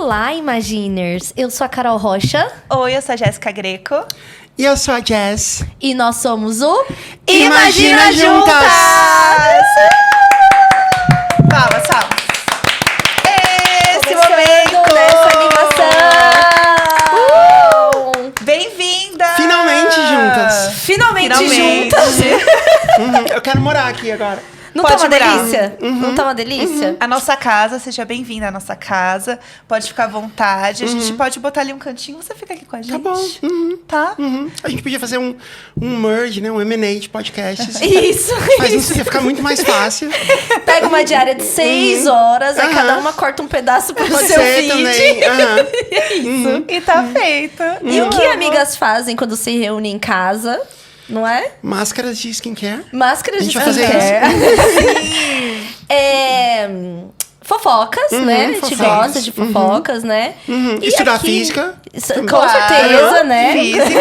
Olá, Imaginers! Eu sou a Carol Rocha. Oi, eu sou a Jéssica Greco. E eu sou a Jess. E nós somos o Imagina Juntas! Palmas, palmas. Esse Começando momento! dessa animação! Bem-vinda! Finalmente juntas. Finalmente Finalmente. juntas! Eu quero morar aqui agora. Não Pode tá uma morar. delícia? Não tá uma delícia? A nossa casa, seja bem-vinda à nossa casa. Pode ficar à vontade. A gente pode botar ali um cantinho. Você fica aqui com a gente. Tá bom. Tá? A gente podia fazer um merge, né? Um M&A de podcasts. Isso, Mas isso. isso ia ficar muito mais fácil. Pega uma diária de 6 horas, aí cada uma corta um pedaço pro Pode seu ser feed. também. Isso. E tá feito. E o que amigas fazem quando se reúnem em casa, não é? Máscaras de skincare. Máscaras A de gente vai fazer skincare. Fofocas, né? A gente fofocas. gosta de fofocas, né? E Estudar aqui- física. Com Claro. certeza, né? Física.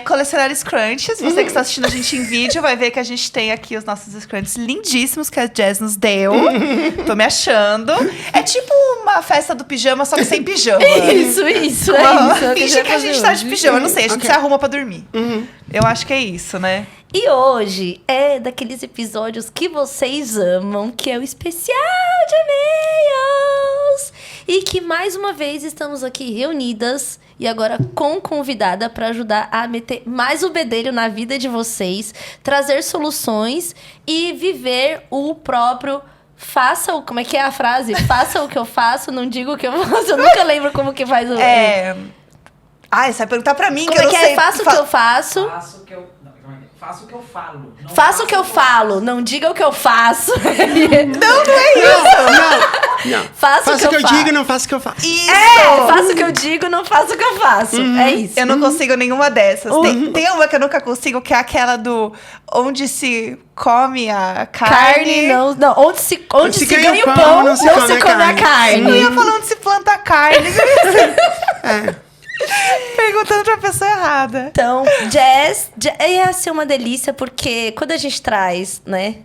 Colecionar scrunchies. Você que está assistindo a gente em vídeo vai ver que a gente tem aqui os nossos scrunchies lindíssimos que a Jazz nos deu. Tô me achando. É tipo uma festa do pijama, só que sem pijama. Isso, é isso. É o que Finge que a gente tá de pijama, não sei, a gente Ok. se arruma pra dormir. Eu acho que é isso, né? E hoje é daqueles episódios que vocês amam, que é o especial de e-mails. E que mais uma vez estamos aqui reunidas e agora com convidada para ajudar a meter mais o bedelho na vida de vocês, trazer soluções e viver o próprio. Faça o. Como é que é a frase? Faça o que eu faço, não digo o que eu faço. Eu nunca lembro como que faz o. Você vai perguntar pra mim Como que é eu que não sei. é? Faça o que eu faço. Faço o que eu. Não, calma aí. Faço o que eu falo. Não Faça o que eu falo, não diga o que eu faço. Não é isso. Não. Faça o que eu faço. digo, não faço o que eu faço. Isso! Faça o que eu digo, não faça o que eu faço. É isso. Eu não consigo nenhuma dessas. Tem uma que eu nunca consigo, que é aquela do onde se come a Carne, não. Onde se ganha o pão, não se come a carne. Eu ia falando se planta a carne. Perguntando pra pessoa errada. Então, Jazz ia ser uma delícia, porque quando a gente traz, né,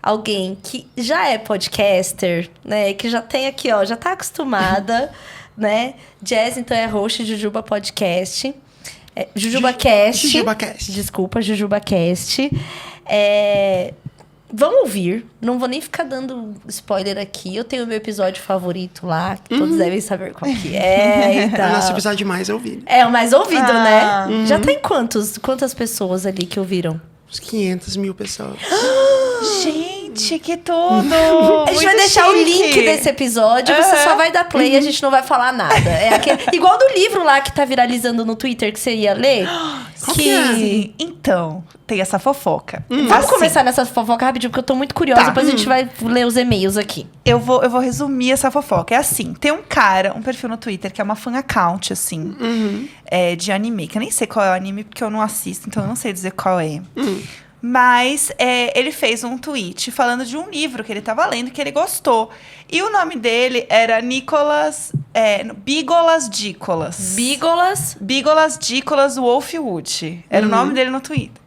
alguém que já é podcaster, né, que já tem aqui, ó, já tá acostumada, né? Jazz, então, é host de Jujuba Podcast. JujubaCast. JujubaCast. Desculpa, JujubaCast. Vamos ouvir. Não vou nem ficar dando spoiler aqui. Eu tenho o meu episódio favorito lá, que todos devem saber qual que é. E É o nosso tal. episódio mais ouvido. É o mais ouvido, Ah. né? Já tem quantas pessoas ali que ouviram? Uns 500 mil pessoas. Gente, que tudo! A gente vai deixar o link desse episódio, você só vai dar play e a gente não vai falar nada. É igual do livro lá que tá viralizando no Twitter que você ia ler. Qual que é? Sim. Então, tem essa fofoca. Vamos Assim, começar nessa fofoca rapidinho, porque eu tô muito curiosa. Tá. Depois a gente vai ler os e-mails aqui. Eu vou resumir essa fofoca. É assim, tem um cara, um perfil no Twitter, que é uma fan account, assim, de anime. Que eu nem sei qual é o anime, porque eu não assisto, então eu não sei dizer qual é. Mas ele fez um tweet falando de um livro que ele tava lendo, que ele gostou. E o nome dele era Bígolas Dícolas. Bígolas Dícolas Wolfwood. Era o nome dele no Twitter.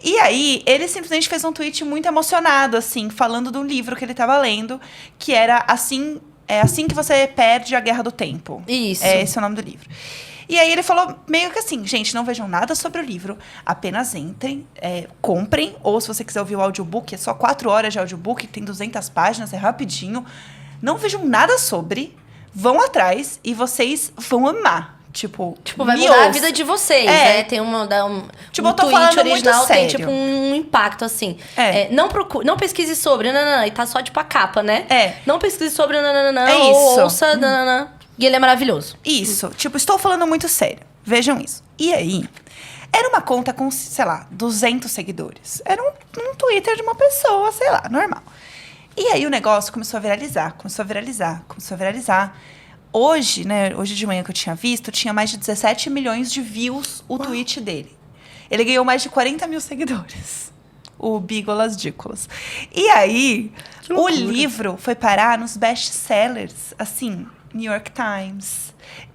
E aí, ele simplesmente fez um tweet muito emocionado, assim, falando do livro que ele tava lendo, que era assim que você perde a Guerra do Tempo. Isso. Esse é o nome do livro. E aí ele falou meio que assim, gente, não vejam nada sobre o livro, apenas entrem, comprem, ou se você quiser ouvir o audiobook, é só 4 horas de audiobook, tem 200 páginas, é rapidinho. Não vejam nada sobre, vão atrás e vocês vão amar. Tipo, Vai me mudar a ouçam. vida de vocês, É. né? Tem Tipo, um eu tô tweet falando muito original, tem sério. tipo um impacto, assim. É. Não pesquise sobre, não, e tá só tipo a capa, né? É. Não pesquise sobre, não, É ou isso. ouça, não. E ele é maravilhoso. Isso, tipo, estou falando muito sério. Vejam isso. E aí, era uma conta com, sei lá, 200 seguidores. Era um Twitter de uma pessoa, sei lá, normal. E aí o negócio começou a viralizar. Hoje, né, hoje de manhã que eu tinha visto, tinha mais de 17 milhões de views o tweet dele. Ele ganhou mais de 40 mil seguidores. O Bígolas Dícolas. E aí, Que o loucura. livro foi parar nos best-sellers, assim, New York Times,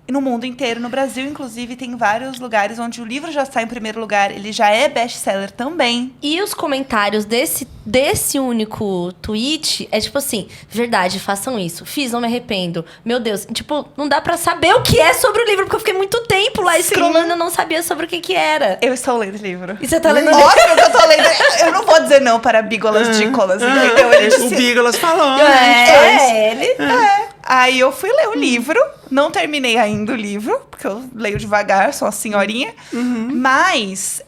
no mundo inteiro, no Brasil, inclusive, tem vários lugares onde o livro já está em primeiro lugar, ele já é best-seller também. E os comentários desse único tweet é tipo assim, verdade, façam isso. Fiz, não me arrependo. Meu Deus, tipo, não dá pra saber o que é sobre o livro, porque eu fiquei muito tempo lá scrollando e eu não sabia sobre o que era. Eu estou lendo o livro. E você tá lendo o livro? Óbvio que eu tô lendo. Eu não vou dizer não para Bigolas Dícolas, entendeu? Ele disse, O Bigolas falou, né? Ele. Aí eu fui ler o livro, não terminei ainda o livro, porque eu leio devagar, sou uma senhorinha. Mas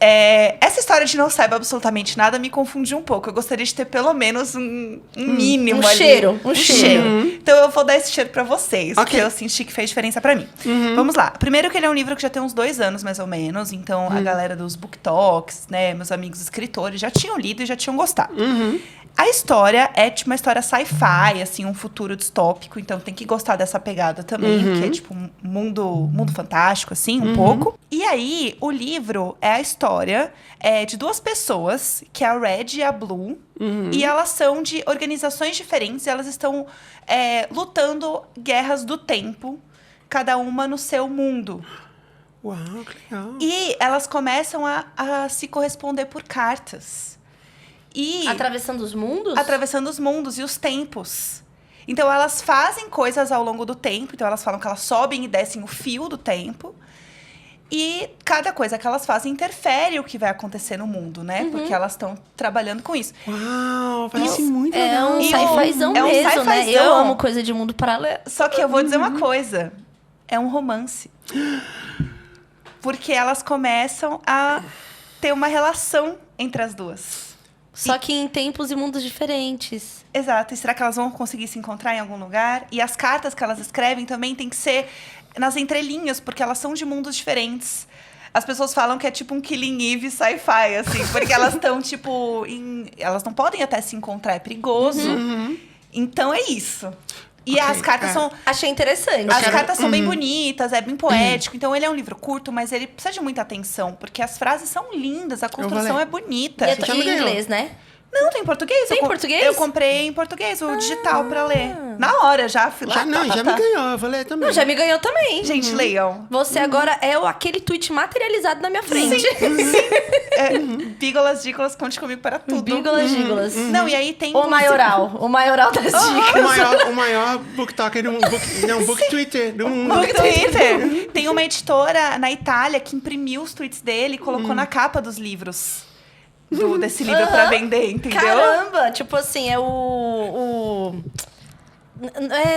essa história de não saiba absolutamente nada me confundiu um pouco. Eu gostaria de ter pelo menos um mínimo ali. Um cheiro. Então eu vou dar esse cheiro pra vocês, Ok. porque eu senti que fez diferença pra mim. Vamos lá. Primeiro que ele é um livro que já tem uns 2 anos, mais ou menos. Então a galera dos book talks, né, meus amigos escritores, já tinham lido e já tinham gostado. A história é tipo uma história sci-fi, assim, um futuro distópico. Então tem que gostar dessa pegada também, que é tipo um mundo fantástico, assim, um pouco. E aí, o livro é a história de 2 pessoas, que é a Red e a Blue. E elas são de organizações diferentes. E elas estão lutando guerras do tempo, cada uma no seu mundo. Uau, que legal. E elas começam a se corresponder por cartas. E Atravessando os mundos? atravessando os mundos e os tempos. Então, elas fazem coisas ao longo do tempo. Então, elas falam que elas sobem e descem o fio do tempo. E cada coisa que elas fazem interfere o que vai acontecer no mundo, né? Porque elas estão trabalhando com isso. Uau, parece muito É legal. um E sci-fizão é um mesmo, né? sci-fizão. Eu amo coisa de mundo paralelo. Só que eu vou dizer uma coisa. É um romance. Porque elas começam a ter uma relação entre as duas. Só que em tempos e mundos diferentes. Exato. E será que elas vão conseguir se encontrar em algum lugar? E as cartas que elas escrevem também tem que ser nas entrelinhas, porque elas são de mundos diferentes. As pessoas falam que é tipo um Killing Eve sci-fi, assim, porque elas estão, tipo, elas não podem até se encontrar, é perigoso. Então é isso. E Ok, as cartas são. Achei interessante. As cartas são bem bonitas, é bem poético. Então, ele é um livro curto, mas ele precisa de muita atenção. Porque as frases são lindas, a construção ler. é bonita. E é já me em ganhou. inglês, né? Não, tem em português. Tem Eu em português? Eu comprei em português, o digital pra ler. Na hora, já fui lá. Já, não, já me ganhou, eu vou ler também. Não, já me ganhou também. Gente, leiam. Você agora é aquele tweet materializado na minha frente. Bigolas, Dícolas, conte comigo para tudo. Bígolas, gígolas. Não, e aí tem... O maioral. O maioral das dicas. O maior booktalker do mundo. Book Twitter do mundo. No Twitter. Tem uma editora na Itália que imprimiu os tweets dele e colocou na capa dos livros. Desse livro pra vender, entendeu? Caramba! Tipo assim, é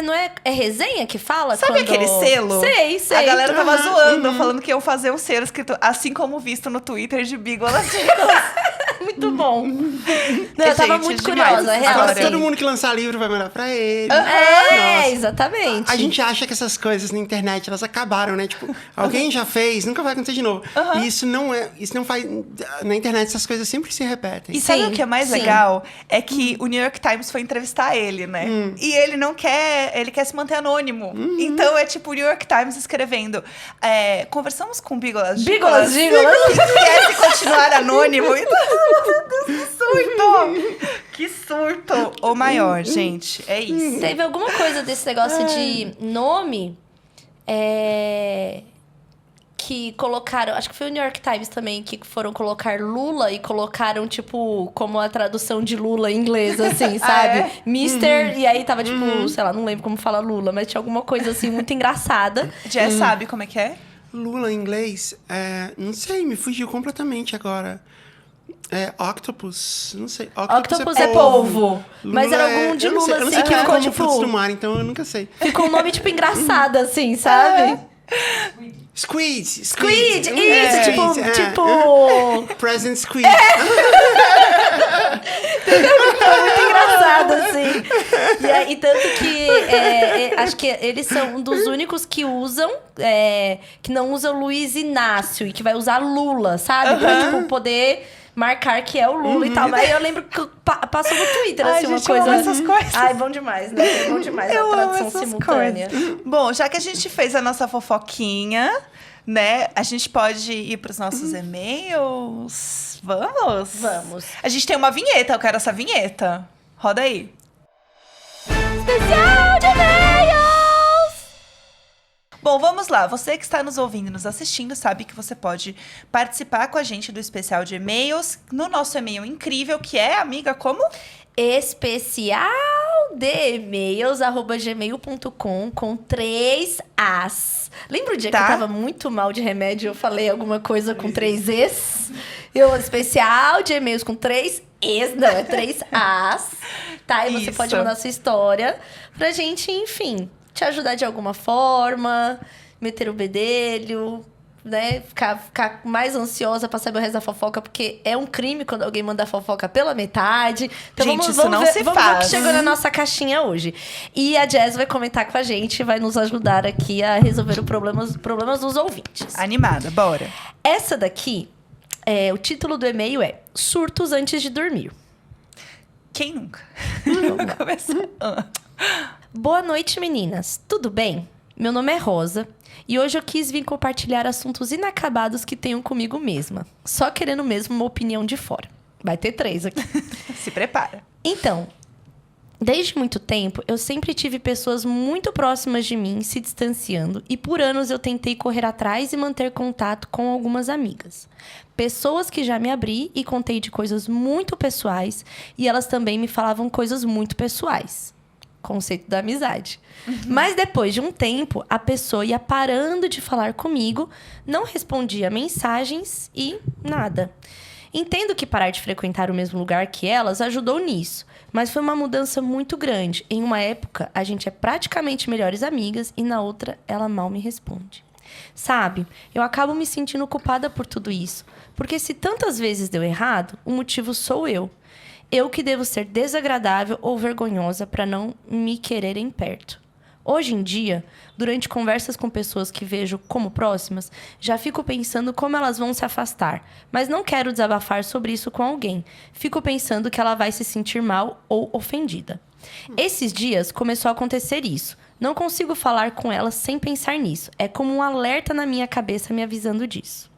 não é resenha que fala? Sabe quando... aquele selo? Sei. A galera tava zoando, falando que iam fazer um selo escrito assim como visto no Twitter de Bigolas Dícolas. Muito bom. Não, eu tava Gente, muito demais curiosa, essa real. Agora história. Assim. todo mundo que lançar livro vai mandar pra ele. É, Nossa. exatamente. A gente acha que essas coisas na internet, elas acabaram, né? Tipo, alguém já fez, nunca vai acontecer de novo. E isso não faz... Na internet, essas coisas sempre se repetem. E sabe Sim, o que é mais sim. legal? É que o New York Times foi entrevistar ele, né? E ele não quer... Ele quer se manter anônimo. Então, é tipo o New York Times escrevendo... conversamos com Bigolas Bígolas, gígolas. que quer se continuar anônimo. Então, meu Deus, que surto! Que surto! O maior, gente. É isso. Teve alguma coisa desse negócio de nome que colocaram, acho que foi o New York Times também, que foram colocar Lula e colocaram, tipo, como a tradução de Lula em inglês, assim, sabe? Mister, e aí tava, tipo, sei lá, não lembro como fala Lula, mas tinha alguma coisa, assim, muito engraçada. Jess sabe como é que é? Lula em inglês, não sei, me fugiu completamente agora. Octopus, não sei. Octopus é polvo. Mas Lula era algum de eu não sei, Lula, eu não assim, sei que como ficou, como frutos do tipo... mar, então eu nunca sei. Ficou um nome, tipo, engraçado, assim, sabe? Squid! Squid! Isso, Squid, tipo... Present Squid. Muito engraçado, assim. E tanto que acho que eles são um dos únicos que usam, que não usam Luiz Inácio e que vai usar Lula, sabe? Pra, tipo, poder marcar que é o Lula e tal. Aí eu lembro que passou no Twitter, Ai, assim, uma gente, eu coisa. amo essas coisas. Ai, bom demais, né? É bom demais Eu a amo tradução essas simultânea. coisas. Bom, já que a gente fez a nossa fofoquinha, né? A gente pode ir pros nossos e-mails? Vamos? Vamos. A gente tem uma vinheta, eu quero essa vinheta. Roda aí. Especial de e-mails! Bom, vamos lá. Você que está nos ouvindo e nos assistindo sabe que você pode participar com a gente do especial de e-mails no nosso e-mail incrível, que é, amiga, como? especialdemails@gmail.com com 3 As. Lembra o dia que eu tava muito mal de remédio e eu falei alguma coisa com 3 Es? Especial de e-mails com 3 Es, não, é 3 As. Tá? E você Isso. pode mandar sua história pra gente, enfim, te ajudar de alguma forma, meter o bedelho, né? Ficar mais ansiosa pra saber o resto da fofoca, porque é um crime quando alguém manda fofoca pela metade. Então Gente, vamos isso não se ver o faz. que chegou na nossa caixinha hoje. E a Jazz vai comentar com a gente, vai nos ajudar aqui a resolver os problemas dos ouvintes. Animada, bora. Essa daqui, o título do e-mail é Surtos Antes de Dormir. Quem nunca? Começa. Boa noite, meninas. Tudo bem? Meu nome é Rosa e hoje eu quis vir compartilhar assuntos inacabados que tenho comigo mesma. Só querendo mesmo uma opinião de fora. Vai ter 3 aqui. Se prepara. Então, desde muito tempo, eu sempre tive pessoas muito próximas de mim se distanciando e por anos eu tentei correr atrás e manter contato com algumas amigas. Pessoas que já me abri e contei de coisas muito pessoais e elas também me falavam coisas muito pessoais. Conceito da amizade. Mas depois de um tempo, a pessoa ia parando de falar comigo, não respondia mensagens e nada. Entendo que parar de frequentar o mesmo lugar que elas ajudou nisso, mas foi uma mudança muito grande. Em uma época, a gente é praticamente melhores amigas e na outra, ela mal me responde. Sabe, eu acabo me sentindo culpada por tudo isso, porque se tantas vezes deu errado, o motivo sou eu. Eu que devo ser desagradável ou vergonhosa para não me quererem perto. Hoje em dia, durante conversas com pessoas que vejo como próximas, já fico pensando como elas vão se afastar, mas não quero desabafar sobre isso com alguém. Fico pensando que ela vai se sentir mal ou ofendida. Esses dias começou a acontecer isso. Não consigo falar com ela sem pensar nisso. É como um alerta na minha cabeça me avisando disso.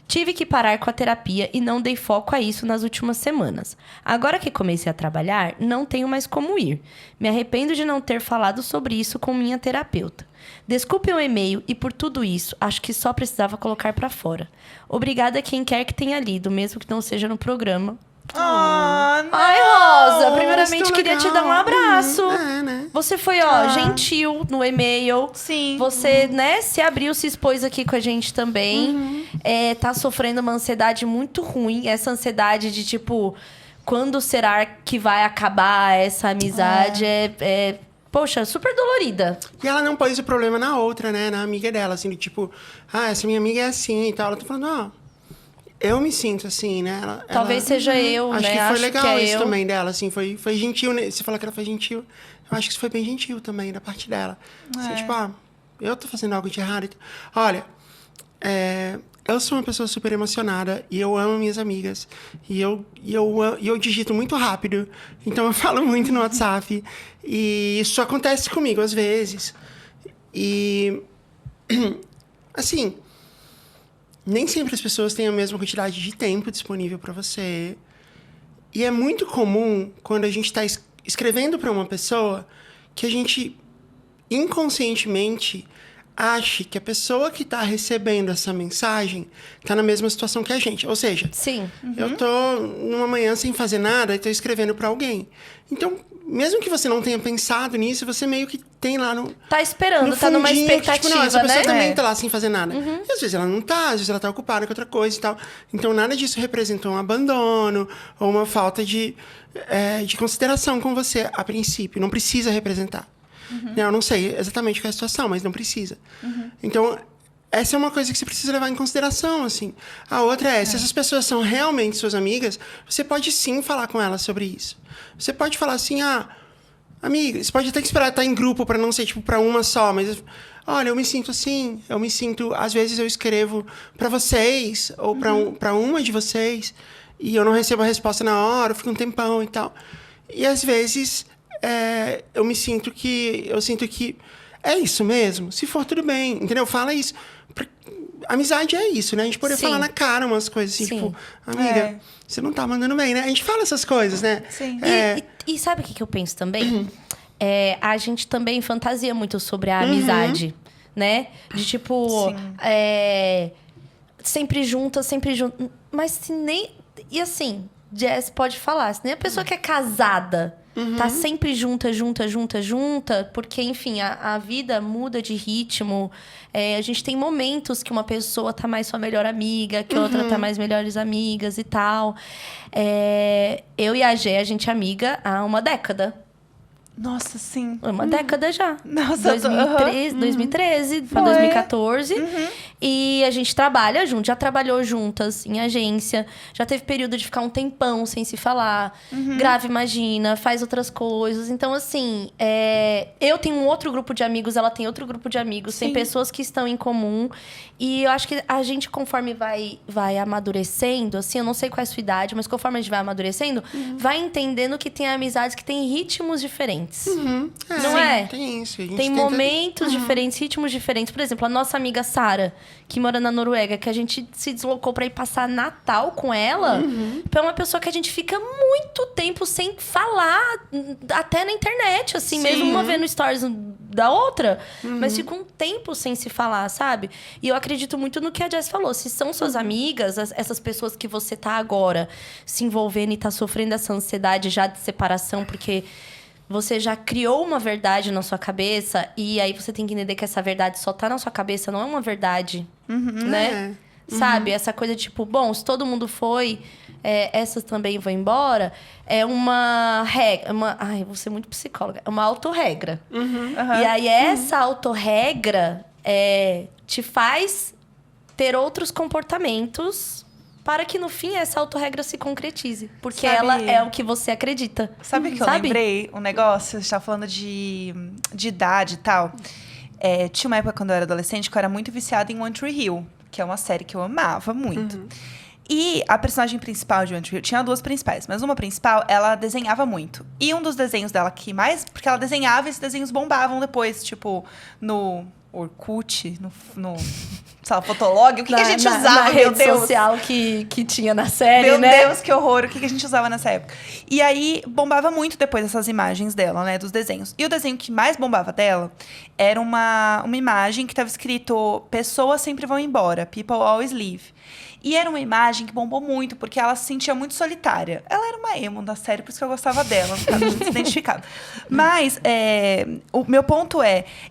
Tive que parar com a terapia e não dei foco a isso nas últimas semanas. Agora que comecei a trabalhar, não tenho mais como ir. Me arrependo de não ter falado sobre isso com minha terapeuta. Desculpe o e-mail e por tudo isso, acho que só precisava colocar pra fora. Obrigada a quem quer que tenha lido, mesmo que não seja no programa. Não. Ai, Rosa, primeiramente mas tão queria te dar um legal. abraço. Né? Você foi, gentil no e-mail. Sim. Você, né, se abriu, se expôs aqui com a gente também. Tá sofrendo uma ansiedade muito ruim. Essa ansiedade de, tipo, quando será que vai acabar essa amizade? Poxa, super dolorida. E ela não pôs o problema na outra, né? Na amiga dela, assim, do tipo... essa minha amiga é assim e tal. Ela tá falando, eu me sinto assim, né? Talvez seja eu, acho né? Que foi legal é isso eu. também dela, assim. Foi gentil, né? Você falou que ela foi gentil. Eu acho que isso foi bem gentil também, da parte dela. Assim, tipo, eu tô fazendo algo de errado. Olha, eu sou uma pessoa super emocionada e eu amo minhas amigas. E eu digito muito rápido. Então, eu falo muito no WhatsApp. E isso acontece comigo, às vezes. E... assim... nem sempre as pessoas têm a mesma quantidade de tempo disponível para você. E é muito comum, quando a gente está escrevendo para uma pessoa, que a gente inconscientemente ache que a pessoa que está recebendo essa mensagem está na mesma situação que a gente. Ou seja, Sim. eu tô numa manhã sem fazer nada e tô escrevendo para alguém. Então, mesmo que você não tenha pensado nisso, você meio que tem lá no... Tá esperando, no tá numa fundinho, que, expectativa, tipo, não, essa pessoa né? também tá lá sem fazer nada. E às vezes ela não tá, às vezes ela tá ocupada com outra coisa e tal. Então, nada disso representa um abandono ou uma falta de consideração com você, a princípio. Não precisa representar. Eu não sei exatamente qual é a situação, mas não precisa. Então, essa é uma coisa que você precisa levar em consideração, assim. A outra se essas pessoas são realmente suas amigas, você pode sim falar com elas sobre isso. Você pode falar assim, amiga, você pode até esperar estar em grupo para não ser, tipo, para uma só, mas... olha, eu me sinto assim, às vezes eu escrevo para vocês, ou para uma de vocês, e eu não recebo a resposta na hora, eu fico um tempão e tal. E às vezes... eu sinto que é isso mesmo. Se for, tudo bem. Entendeu? Fala isso. Amizade é isso, né? A gente poder falar na cara umas coisas assim, tipo... amiga, você não tá mandando bem, né? A gente fala essas coisas, né? Sim. E sabe o que eu penso também? A gente também fantasia muito sobre a amizade. né? De tipo, sempre junta, sempre junta. Mas se nem... E assim, Jess pode falar, se nem a pessoa que é casada tá sempre junta, porque, enfim, a vida muda de ritmo. A gente tem momentos que uma pessoa tá mais sua melhor amiga, que outra tá mais melhores amigas e tal. Eu e a Gê, a gente é amiga há uma década. Nossa, sim. Uma década já. Nossa, 2013 pra 2014. E a gente trabalha junto. Já trabalhou juntas em agência. Já teve período de ficar um tempão sem se falar. Grava, imagina. Faz outras coisas. Então, assim... eu tenho um outro grupo de amigos. Ela tem outro grupo de amigos. Tem pessoas que estão em comum. E eu acho que a gente, conforme vai amadurecendo... Assim, eu não sei qual é a sua idade. Mas conforme a gente vai amadurecendo... Vai entendendo que tem amizades que têm ritmos diferentes. Não é? Tem isso. A gente Tem tenta- momentos diferentes, ritmos diferentes. Por exemplo, a nossa amiga Sara, que mora na Noruega, que a gente se deslocou pra ir passar Natal com ela, é uma pessoa que a gente fica muito tempo sem falar, até na internet, assim, mesmo uma vendo stories da outra, mas fica um tempo sem se falar, sabe? E eu acredito muito no que a Jess falou. Se são suas amigas, essas pessoas que você tá agora se envolvendo e tá sofrendo essa ansiedade já de separação, porque você já criou uma verdade na sua cabeça e aí você tem que entender que essa verdade só tá na sua cabeça, não é uma verdade, né? Sabe? Essa coisa de tipo, bom, se todo mundo foi, essas também vão embora, é uma regra, ai, eu vou ser muito psicóloga, é uma autorregra. E aí essa autorregra te faz ter outros comportamentos para que no fim essa autorregra se concretize. Porque ela é o que você acredita. Sabe que eu lembrei um negócio? Você estava falando de idade e tal. Tinha uma época quando eu era adolescente que eu era muito viciada em One Tree Hill, que é uma série que eu amava muito. E a personagem principal de One Tree Hill, tinha duas principais, mas uma principal, ela desenhava muito. E um dos desenhos dela que mais... Porque ela desenhava e esses desenhos bombavam depois, tipo, no Orkut, no sei lá, Fotolog, o que a gente usava, na meu rede Deus? social que tinha na série, Meu né? Deus, que horror. O que a gente usava nessa época? E aí, bombava muito depois essas imagens dela, né? Dos desenhos. E o desenho que mais bombava dela era uma imagem que estava escrito pessoas sempre vão embora, people always leave. E era uma imagem que bombou muito, porque ela se sentia muito solitária. Ela era uma emo da série, por isso que eu gostava dela. A gente se identificava. Mas, o meu ponto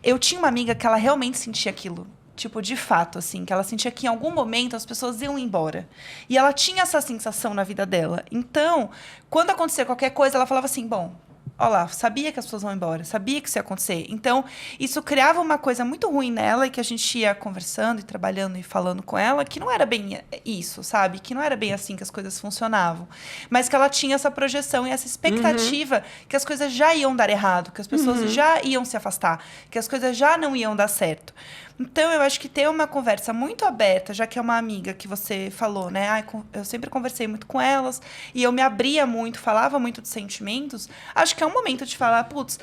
eu tinha uma amiga que ela realmente sentia aquilo. Tipo, de fato, assim, que ela sentia que em algum momento as pessoas iam embora. E ela tinha essa sensação na vida dela. Então, quando acontecia qualquer coisa, ela falava assim, bom, ó lá, sabia que as pessoas vão embora, sabia que isso ia acontecer. Então, isso criava uma coisa muito ruim nela e que a gente ia conversando e trabalhando e falando com ela, que não era bem isso, sabe? Que não era bem assim que as coisas funcionavam. Mas que ela tinha essa projeção e essa expectativa que as coisas já iam dar errado, que as pessoas já iam se afastar, que as coisas já não iam dar certo. Então, eu acho que ter uma conversa muito aberta, já que é uma amiga que você falou, né? Eu sempre conversei muito com elas e eu me abria muito, falava muito de sentimentos. Acho que é um momento de falar, putz,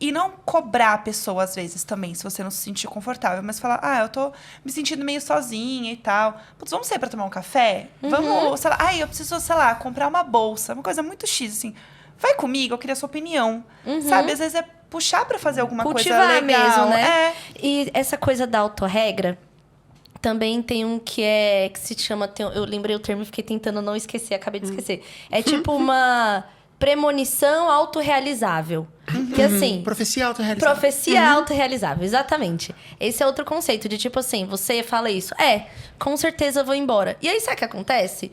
e não cobrar a pessoa, às vezes, também, se você não se sentir confortável. Mas falar, eu tô me sentindo meio sozinha e tal. Putz, vamos sair pra tomar um café? Vamos, sei lá, eu preciso, sei lá, comprar uma bolsa. Uma coisa muito X, assim. Vai comigo, eu queria a sua opinião. Sabe? Às vezes é puxar pra fazer alguma Cultivar coisa legal. mesmo, né? E essa coisa da autorregra, também tem um que se chama... eu lembrei o termo e fiquei tentando não esquecer, acabei de esquecer. É tipo uma premonição autorrealizável. Que assim... Profecia autorrealizável. Profecia autorrealizável, exatamente. Esse é outro conceito de tipo assim, você fala isso. Com certeza eu vou embora. E aí, sabe o que acontece?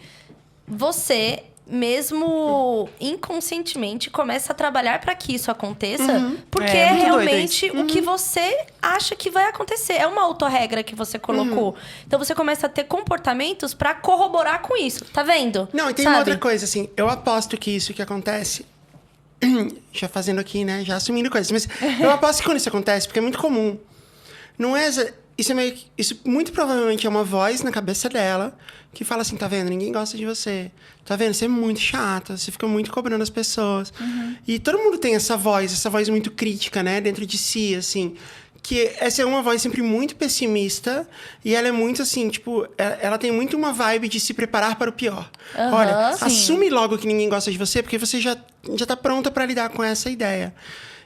Você... mesmo inconscientemente, começa a trabalhar para que isso aconteça, porque é muito realmente o que você acha que vai acontecer. É uma autorregra que você colocou. Então, você começa a ter comportamentos para corroborar com isso. Tá vendo? Não, e tem uma outra coisa, assim. Eu aposto que isso que acontece... já fazendo aqui, né? Já assumindo coisas. Mas eu aposto que quando isso acontece, porque é muito comum. Não é... Isso muito provavelmente é uma voz na cabeça dela que fala assim, tá vendo? Ninguém gosta de você. Tá vendo? Você é muito chata, você fica muito cobrando as pessoas. E todo mundo tem essa voz muito crítica, né? Dentro de si, assim. Que essa é uma voz sempre muito pessimista. E ela é muito assim, tipo... Ela tem muito uma vibe de se preparar para o pior. Olha, assume logo que ninguém gosta de você, porque você já tá pronta para lidar com essa ideia.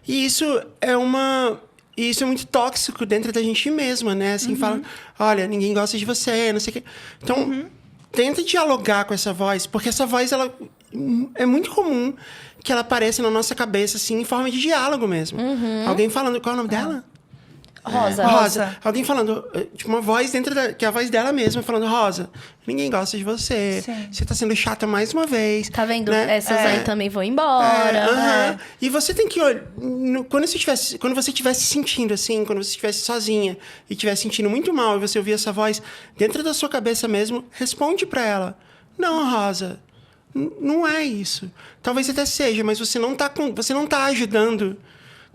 E isso é uma E isso é muito tóxico dentro da gente mesma, né? Assim, fala, olha, ninguém gosta de você, não sei o quê. Então, tenta dialogar com essa voz, porque essa voz, ela é muito comum que ela apareça na nossa cabeça, assim, em forma de diálogo mesmo. Alguém falando, qual é o nome dela? Rosa. Alguém falando, tipo, uma voz que é a voz dela mesma, falando, Rosa, ninguém gosta de você. Sim. Você tá sendo chata mais uma vez. Tá vendo? Né? Essas aí também vão embora. E você tem que olhar. Quando você estiver se sentindo assim, quando você estivesse sozinha e estiver se sentindo muito mal e você ouvir essa voz, dentro da sua cabeça mesmo, responde pra ela. Não, Rosa, não é isso. Talvez até seja, mas você não tá ajudando.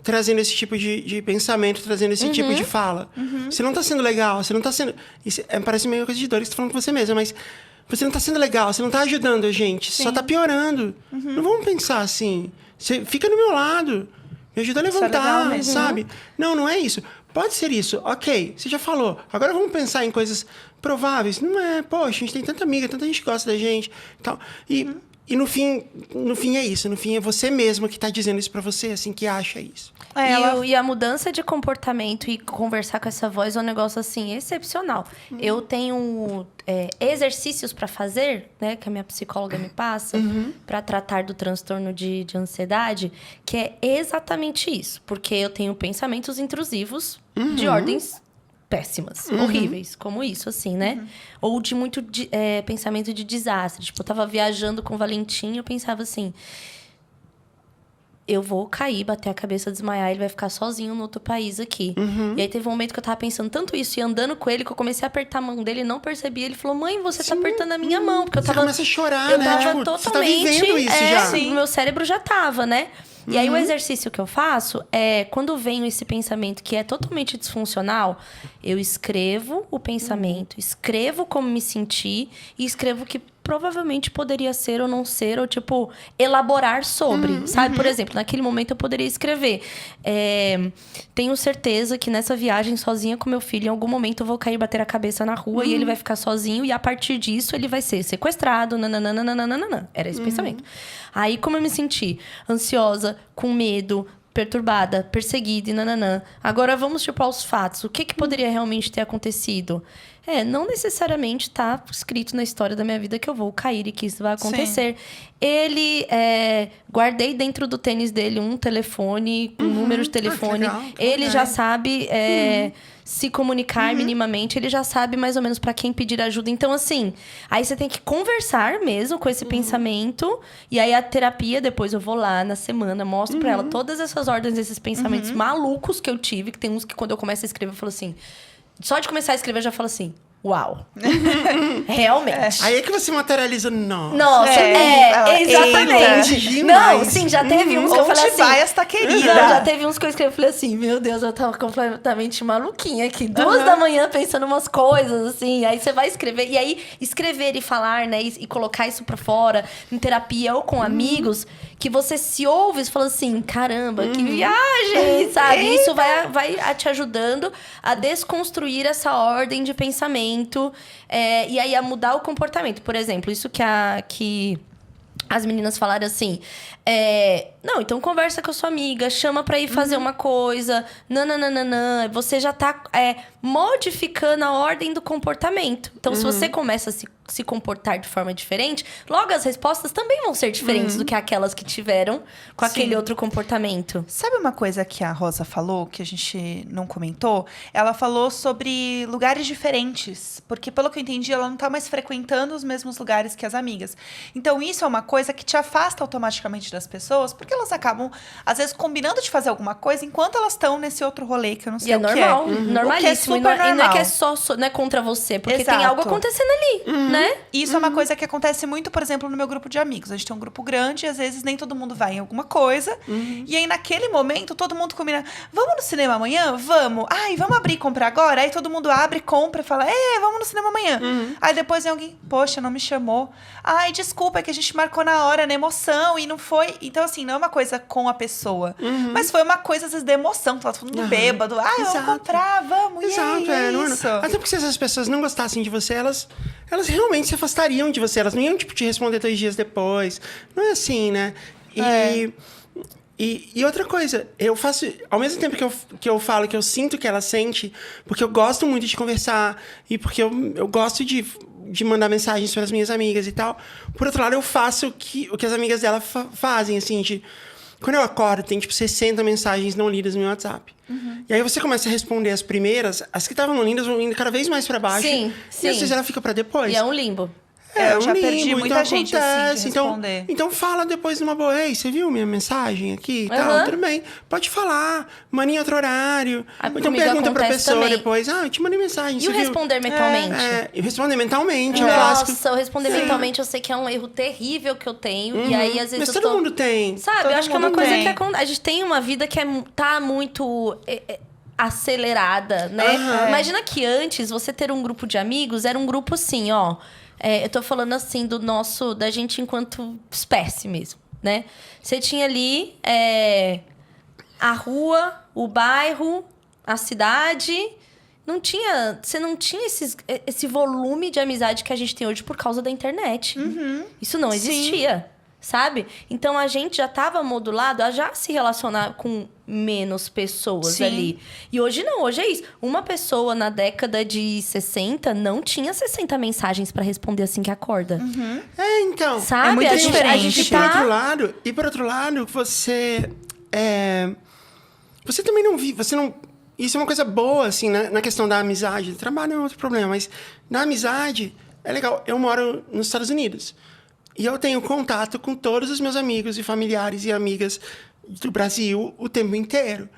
Trazendo esse tipo de pensamento, trazendo esse tipo de fala. Você não tá sendo legal, você não tá sendo... Isso parece meio coisa de dor que você tá falando com você mesma, mas você não tá sendo legal, você não tá ajudando a gente, só tá piorando. Não vamos pensar assim. Você fica do meu lado, me ajuda a levantar, sabe? Não é isso. Pode ser isso, ok, você já falou. Agora vamos pensar em coisas prováveis. Não é, poxa, a gente tem tanta amiga, tanta gente que gosta da gente. Tal. E no fim é isso. No fim é você mesma que tá dizendo isso pra você, assim, que acha isso. E a mudança de comportamento e conversar com essa voz é um negócio, assim, excepcional. Eu tenho exercícios pra fazer, né? Que a minha psicóloga me passa, pra tratar do transtorno de ansiedade, que é exatamente isso. Porque eu tenho pensamentos intrusivos de ordens péssimas, horríveis, como isso, assim, né? Ou de muito pensamento de desastre. Tipo, eu tava viajando com o Valentim e eu pensava assim... Eu vou cair, bater a cabeça, desmaiar, ele vai ficar sozinho no outro país aqui. E aí teve um momento que eu tava pensando tanto isso, e andando com ele, que eu comecei a apertar a mão dele e não percebi. Ele falou, mãe, você tá apertando a minha mão. Porque eu tava... Você começa a chorar, eu né? tava Tipo, totalmente... você tá vivendo isso já. Sim. O meu cérebro já tava, né? E aí, o exercício que eu faço é... Quando vem esse pensamento que é totalmente disfuncional, eu escrevo o pensamento, escrevo como me senti e escrevo o que provavelmente poderia ser ou não ser, ou, tipo, elaborar sobre, sabe? Por exemplo, naquele momento eu poderia escrever. Tenho certeza que nessa viagem sozinha com meu filho, em algum momento eu vou cair e bater a cabeça na rua e ele vai ficar sozinho, e a partir disso ele vai ser sequestrado, nananana. Era esse pensamento. Aí, como eu me senti ansiosa, com medo, perturbada, perseguida e nananã. Agora vamos, tipo, aos fatos. O que poderia realmente ter acontecido? Não necessariamente tá escrito na história da minha vida que eu vou cair e que isso vai acontecer. Ele, guardei dentro do tênis dele um telefone, um número de telefone. Legal. Ele já sabe se comunicar minimamente. Ele já sabe mais ou menos pra quem pedir ajuda. Então, assim, aí você tem que conversar mesmo com esse pensamento. E aí a terapia, depois eu vou lá na semana, mostro pra ela todas essas ordens, esses pensamentos malucos que eu tive. Que tem uns que quando eu começo a escrever, eu falo assim... Só de começar a escrever, eu já falo assim... Uau! Realmente. Aí é que você materializa, nossa. Nossa, exatamente. Demais. Não, sim, já teve uns que eu falei Onde assim... vai esta querida? Não, já teve uns que eu escrevi e falei assim... Meu Deus, eu tava completamente maluquinha aqui. 2 da manhã pensando umas coisas, assim. Aí você vai escrever. E aí, escrever e falar, né? E colocar isso pra fora, em terapia ou com amigos... Que você se ouve e fala assim... Caramba, que viagem, sabe? Isso vai te ajudando a desconstruir essa ordem de pensamento. E aí, a mudar o comportamento. Por exemplo, isso que as meninas falaram assim... Não, então conversa com a sua amiga, chama pra ir fazer uma coisa, nananana. Você já tá modificando a ordem do comportamento. Então, se você começa a se comportar de forma diferente, logo as respostas também vão ser diferentes do que aquelas que tiveram com aquele outro comportamento. Sabe uma coisa que a Rosa falou, que a gente não comentou? Ela falou sobre lugares diferentes. Porque, pelo que eu entendi, ela não tá mais frequentando os mesmos lugares que as amigas. Então, isso é uma coisa que te afasta automaticamente das pessoas, porque elas acabam, às vezes, combinando de fazer alguma coisa enquanto elas estão nesse outro rolê que eu não sei E é o normal, que é. normalíssimo. O que é super E não é que é normal. só não é contra você, porque Exato. tem algo acontecendo ali, né? Isso é uma coisa que acontece muito, por exemplo, no meu grupo de amigos. A gente tem um grupo grande e às vezes nem todo mundo vai em alguma coisa. E aí, naquele momento, todo mundo combina. Vamos no cinema amanhã? Vamos. Ai, vamos abrir e comprar agora? Aí todo mundo abre, compra e fala, vamos no cinema amanhã. Aí depois vem alguém, poxa, não me chamou. Ai, desculpa, é que a gente marcou na hora, na emoção, e não foi. Então, assim, não é uma coisa com a pessoa. Mas foi uma coisa, às vezes, de emoção. Tava todo mundo bêbado. Ai, vamos comprar, vamos. Exato, não, isso. Até porque se essas pessoas não gostassem de você, elas realmente se afastariam de você. Elas não iam, tipo, te responder 2 dias depois. Não é assim, né? E outra coisa, eu faço... Ao mesmo tempo que eu falo que eu sinto que ela sente, porque eu gosto muito de conversar e porque eu gosto de mandar mensagens para as minhas amigas e tal. Por outro lado, eu faço o que as amigas dela fazem, assim, quando eu acordo, tem, tipo, 60 mensagens não lidas no meu WhatsApp. E aí você começa a responder as primeiras, as que estavam não lidas vão indo cada vez mais para baixo. Sim, E às vezes ela fica para depois. E é um limbo. Eu já perdi limbo, muita então gente, acontece. assim, de responder. Então fala depois numa boa. Ei, você viu minha mensagem aqui e Aham. tal? Tudo bem. Pode falar. Manda em outro horário. Ah, Ou então comigo pergunta pra acontece pessoa também. depois. Eu te mandei mensagem, E você o viu? responder mentalmente? E responder mentalmente, um clássico. Nossa, o responder mentalmente eu sei que é um erro terrível que eu tenho. E aí, às vezes, Mas eu todo tô... mundo tem. Sabe, Todo eu acho que é uma mundo coisa tem. que acontece. A gente tem uma vida que tá muito acelerada, né? Imagina que antes, você ter um grupo de amigos era um grupo assim, ó. Eu tô falando assim da gente enquanto espécie mesmo, né? Você tinha ali a rua, o bairro, a cidade. Você não tinha esse volume de amizade que a gente tem hoje por causa da internet. Isso não existia, sabe? Então a gente já estava modulado a já se relacionar com menos pessoas Sim. ali. E hoje não, hoje é isso. Uma pessoa na década de 60 não tinha 60 mensagens para responder assim que acorda. Então. Sabe? É muito a gente diferente. E por outro lado, você também não vive, você não... Isso é uma coisa boa, assim, na questão da amizade. Trabalho é outro problema, mas na amizade é legal. Eu moro nos Estados Unidos e eu tenho contato com todos os meus amigos e familiares e amigas do Brasil o tempo inteiro.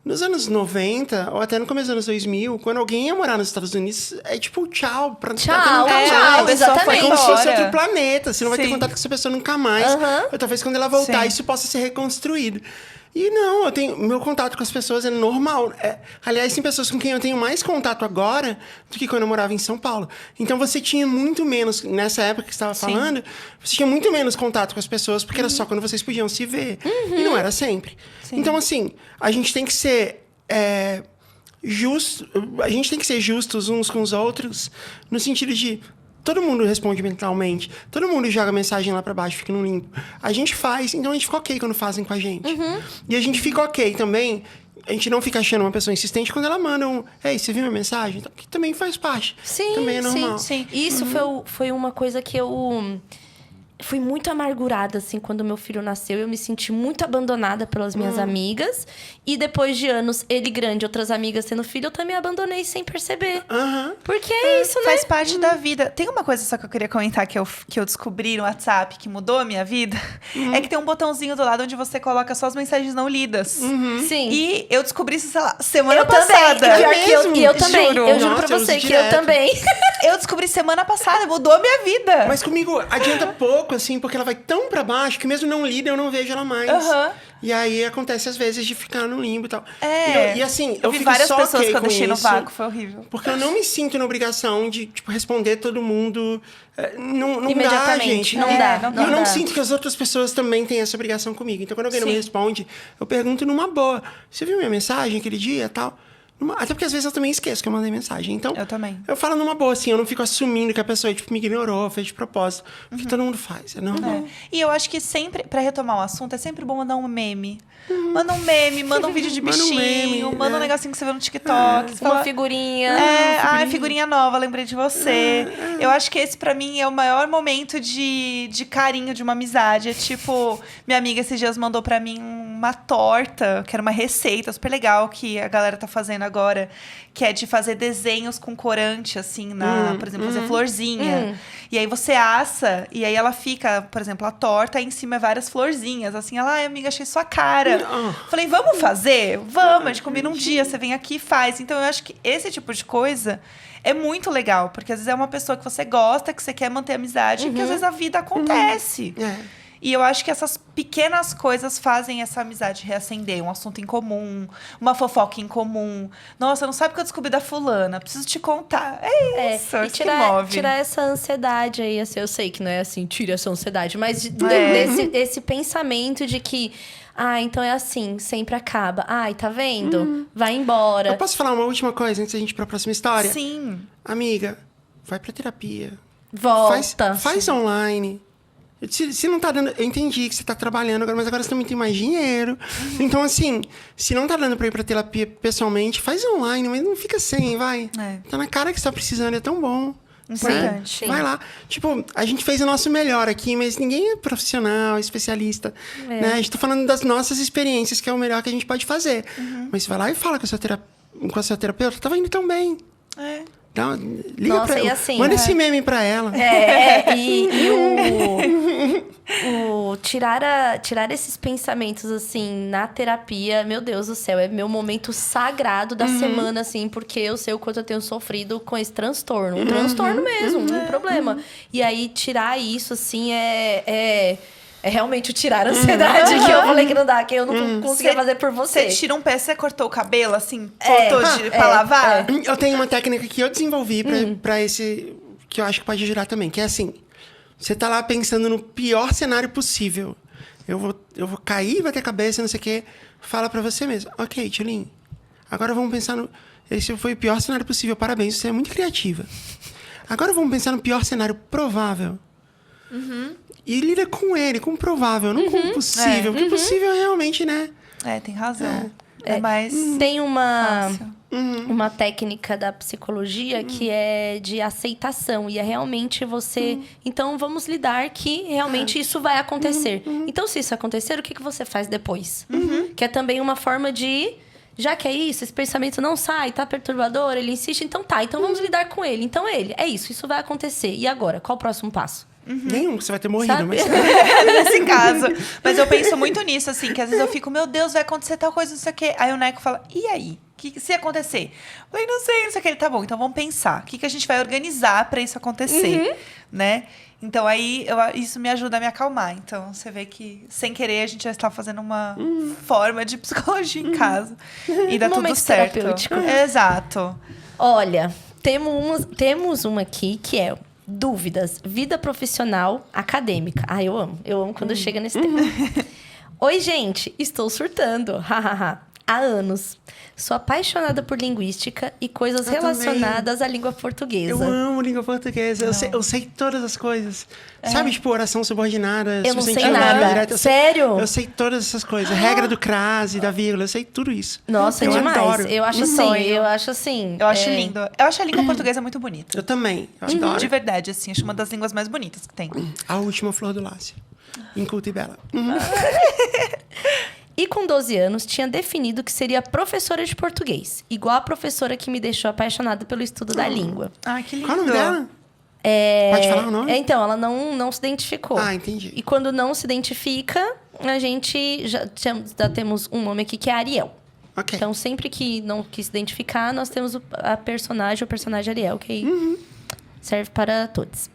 Nos anos 90, ou até no começo dos anos 2000, quando alguém ia morar nos Estados Unidos, é tipo tchau. Pra Tchau, nunca mais. tchau, a pessoa foi exatamente. É como se fosse embora. outro planeta. Você não vai ter Sim. contato com essa pessoa nunca mais. Ou talvez quando ela voltar, Sim. isso possa ser reconstruído. E não, meu contato com as pessoas é normal. Aliás, tem pessoas com quem eu tenho mais contato agora do que quando eu morava em São Paulo. Então você tinha muito menos, nessa época que você estava falando, você tinha muito menos contato com as pessoas, porque era só quando vocês podiam se ver. E não era sempre. Então, assim, a gente tem que ser a gente tem que ser justos uns com os outros, no sentido de todo mundo responde mentalmente, todo mundo joga mensagem lá pra baixo, fica no limpo. A gente faz, então a gente fica ok quando fazem com a gente. E a gente fica ok também, a gente não fica achando uma pessoa insistente quando ela manda ei, você viu minha mensagem? Então, que também faz parte. Sim, também é normal. Sim. Isso foi uma coisa que eu fui muito amargurada, assim, quando meu filho nasceu. Eu me senti muito abandonada pelas minhas amigas. E depois de anos, ele grande, outras amigas tendo filho, eu também abandonei sem perceber. Porque é isso, né? Faz parte da vida. Tem uma coisa só que eu queria comentar que eu descobri no WhatsApp que mudou a minha vida. É que tem um botãozinho do lado onde você coloca só as mensagens não lidas. Sim. E eu descobri isso, sei lá, semana eu passada. também. Pior que mesmo? e eu também. Juro. Eu juro Nossa, pra eu você uso que eu direto. também. Eu descobri semana passada, mudou a minha vida. Mas comigo adianta pouco, assim, porque ela vai tão pra baixo que mesmo não lida, eu não vejo ela mais. E aí acontece às vezes de ficar no limbo e tal. E assim, eu vi fico várias só pessoas ok que eu com deixei no isso, vácuo, foi horrível. porque eu não me sinto na obrigação de, tipo, responder todo mundo. Não dá, Imediatamente. gente. Não É, dá. não Eu não dá. sinto que as outras pessoas também têm essa obrigação comigo. Então, quando alguém não me Sim. responde, eu pergunto numa boa. Você viu minha mensagem aquele dia e tal? Até porque às vezes eu também esqueço que eu mandei mensagem. Então, Eu também. eu falo numa boa, assim. Eu não fico assumindo que a pessoa, tipo, me ignorou, fez de propósito. Porque todo mundo faz, é normal. E eu acho que sempre, pra retomar o assunto, é sempre bom mandar um meme. Manda um meme, manda um vídeo de Manda um bichinho, meme, manda um negocinho que você vê no TikTok. Você Uma fala, figurinha. figurinha nova, lembrei de você. Eu acho que esse, pra mim, é o maior momento de carinho de uma amizade. É tipo, minha amiga esses dias mandou pra mim uma torta, que era uma receita super legal que a galera tá fazendo agora, que é de fazer desenhos com corante, assim, por exemplo, fazer florzinha. E aí você assa, e aí ela fica, por exemplo, a torta, aí em cima é várias florzinhas. Assim, ela, ai, amiga, achei sua cara. Falei, vamos fazer? Vamos, a gente combina um dia, você vem aqui e faz. Então, eu acho que esse tipo de coisa é muito legal, porque às vezes é uma pessoa que você gosta, que você quer manter amizade, porque às vezes a vida acontece. E eu acho que essas pequenas coisas fazem essa amizade reacender. Um assunto em comum, uma fofoca em comum. Nossa, não sabe o que eu descobri da fulana? Preciso te contar. É isso, E isso que move. tirar essa ansiedade aí, assim, eu sei que não é assim, tira essa ansiedade, mas desse pensamento de que, então é assim, sempre acaba. Ai, tá vendo? Vai embora. Eu posso falar uma última coisa antes da gente ir pra próxima história? Sim. Amiga, vai pra terapia. Volta. Faz online. Se não tá dando... Eu entendi que você tá trabalhando agora, mas agora você também tem mais dinheiro. Então, assim, se não tá dando pra ir pra terapia pessoalmente, faz online, mas não fica sem, vai. Tá na cara que você tá precisando, é tão bom. Importante. Vai lá. Tipo, a gente fez o nosso melhor aqui, mas ninguém é profissional, especialista. Né? A gente tá falando das nossas experiências, que é o melhor que a gente pode fazer. Mas você vai lá e fala com a sua terapeuta, tava indo tão bem. Liga Nossa, pra e ela. assim, Manda esse meme pra ela. Tirar esses pensamentos, assim, na terapia, meu Deus do céu, é meu momento sagrado da semana, assim, porque eu sei o quanto eu tenho sofrido com esse transtorno. Um transtorno mesmo, um problema. E aí, tirar isso, assim, é realmente o tirar a ansiedade que eu falei que não dá, que eu não conseguia fazer por você. Você tira um pé, você cortou o cabelo, assim, voltou pra lavar? Eu tenho uma técnica que eu desenvolvi pra esse... Que eu acho que pode ajudar também. Que é assim... Você tá lá pensando no pior cenário possível. Eu vou cair, vai ter cabeça, não sei o quê. Fala pra você mesmo. Ok, Tulin. Agora vamos pensar no... Esse foi o pior cenário possível. Parabéns, você é muito criativa. Agora vamos pensar no pior cenário provável. E lida com ele, com o provável, não com o possível. Porque o possível realmente, né? Tem razão. É mais Tem uma fácil. técnica da psicologia que é de aceitação. E é realmente você... Então, vamos lidar que realmente isso vai acontecer. Então, se isso acontecer, o que você faz depois? Que é também uma forma de... Já que é isso, esse pensamento não sai, tá perturbador, ele insiste, então tá. Então, vamos lidar com ele. Então, é isso vai acontecer. E agora? Qual o próximo passo? Nenhum, você vai ter morrido. Sabe? Mas... Nesse caso. Mas eu penso muito nisso, assim, que às vezes eu fico, meu Deus, vai acontecer tal coisa, não sei o quê. Aí o Neco fala, e aí? Que se acontecer? Eu falei, não sei o que. Ele, tá bom, então vamos pensar. O que a gente vai organizar pra isso acontecer, né? Então, aí, isso me ajuda a me acalmar. Então, você vê que, sem querer, a gente já está fazendo uma forma de psicologia em casa. E dá tudo Momento certo. terapêutico. Exato. Olha, temos uma aqui que é dúvidas, vida profissional, acadêmica. Eu amo quando chega nesse tema. Oi, gente, estou surtando. Hahaha. Há anos. Sou apaixonada por linguística e coisas relacionadas à língua portuguesa. Eu amo língua portuguesa. Eu sei todas as coisas. Sabe, tipo, oração subordinada, Eu não sei substantivo nada. direto. Sério? Eu sei todas essas coisas. Regra do crase, da vírgula. Eu sei tudo isso. Nossa, é eu demais. adoro. Eu acho assim, Eu acho lindo. Eu acho a língua portuguesa muito bonita. Eu também. Eu adoro. De verdade, assim. Acho uma das línguas mais bonitas que tem. A última flor do Lácio. Inculta e bela. E com 12 anos, tinha definido que seria professora de português. Igual a professora que me deixou apaixonada pelo estudo da língua. Ah, que lindo. Qual é o nome dela? Pode falar o nome? Então, ela não se identificou. Ah, entendi. E quando não se identifica, a gente já temos um nome aqui que é Ariel. Ok. Então, sempre que não quis identificar, nós temos o personagem Ariel, que aí serve para todos.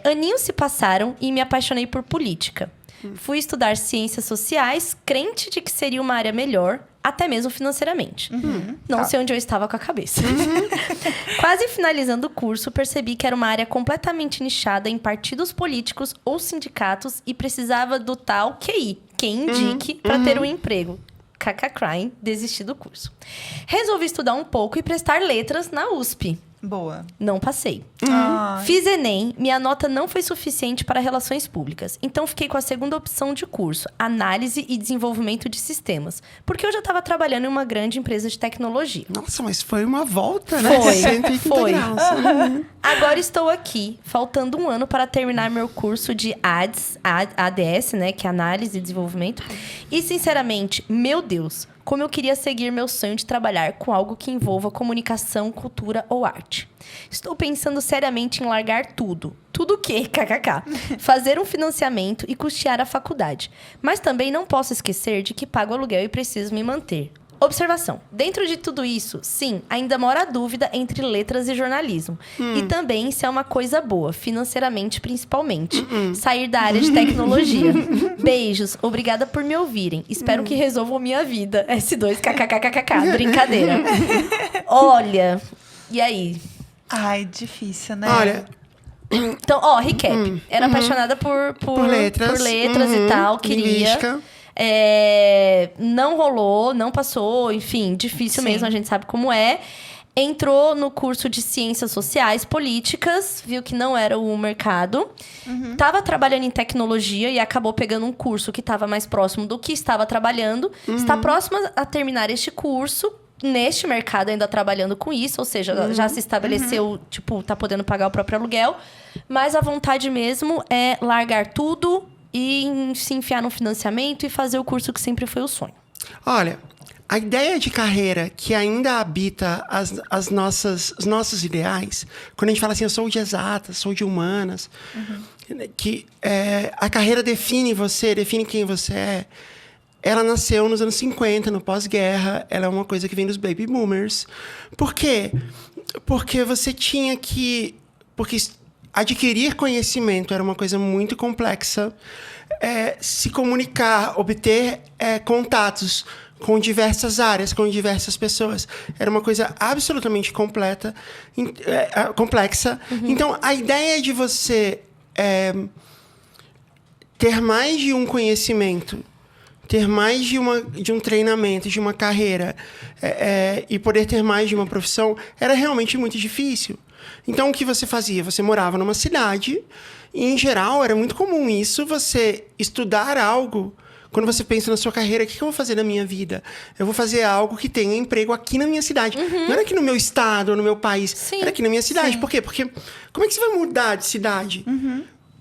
Aninhos se passaram e me apaixonei por política. Fui estudar ciências sociais, crente de que seria uma área melhor, até mesmo financeiramente. Não sei onde eu estava com a cabeça. Quase finalizando o curso, percebi que era uma área completamente nichada em partidos políticos ou sindicatos e precisava do tal QI, quem indique, para ter um emprego. Crying, desisti do curso. Resolvi estudar um pouco e prestar letras na USP. Boa. Não passei. Ai. Fiz Enem, minha nota não foi suficiente para relações públicas. Então, fiquei com a segunda opção de curso, análise e desenvolvimento de sistemas. Porque eu já estava trabalhando em uma grande empresa de tecnologia. Nossa, mas foi uma volta, né? Foi, 180 foi. graus. Agora estou aqui, faltando um ano para terminar meu curso de ADS, né? Que é Análise e Desenvolvimento. E, sinceramente, meu Deus, como eu queria seguir meu sonho de trabalhar com algo que envolva comunicação, cultura ou arte. Estou pensando seriamente em largar tudo. Tudo o quê? KKK. Fazer um financiamento e custear a faculdade. Mas também não posso esquecer de que pago aluguel e preciso me manter. Observação. Dentro de tudo isso, sim, ainda mora a dúvida entre letras e jornalismo. E também se é uma coisa boa, financeiramente principalmente. Sair da área de tecnologia. Beijos. Obrigada por me ouvirem. Espero que resolvam minha vida. S2 kkkkkk. Brincadeira. Olha, e aí? Ai, difícil, né? Olha, Então, recap. Era apaixonada por letras. E tal, queria. Linguística. Não rolou, não passou, enfim, difícil Sim. mesmo, a gente sabe como é. entrou no curso de Ciências Sociais, Políticas, viu que não era o mercado. Tava trabalhando em tecnologia e acabou pegando um curso que estava mais próximo do que estava trabalhando. Está próxima a terminar este curso, neste mercado ainda trabalhando com isso. Ou seja, já se estabeleceu, tipo, tá podendo pagar o próprio aluguel. Mas a vontade mesmo é largar tudo e se enfiar no financiamento e fazer o curso que sempre foi o sonho. Olha, a ideia de carreira que ainda habita os nossos ideais, quando a gente fala assim, eu sou de exatas, sou de humanas, que a carreira define você, define quem você é, ela nasceu nos anos 50, no pós-guerra, ela é uma coisa que vem dos baby boomers. Por quê? Porque você tinha que... Porque adquirir conhecimento era uma coisa muito complexa, se comunicar, obter contatos com diversas áreas, com diversas pessoas. Era uma coisa absolutamente complexa. Então, a ideia de você ter mais de um conhecimento, ter mais de um treinamento, de uma carreira, e poder ter mais de uma profissão, era realmente muito difícil. Então, o que você fazia? Você morava numa cidade, e, em geral, era muito comum isso, você estudar algo. Quando você pensa na sua carreira, o que eu vou fazer na minha vida? Eu vou fazer algo que tenha emprego aqui na minha cidade. Não era aqui no meu estado ou no meu país. Sim. Era aqui na minha cidade. Sim. Por quê? Porque como é que você vai mudar de cidade?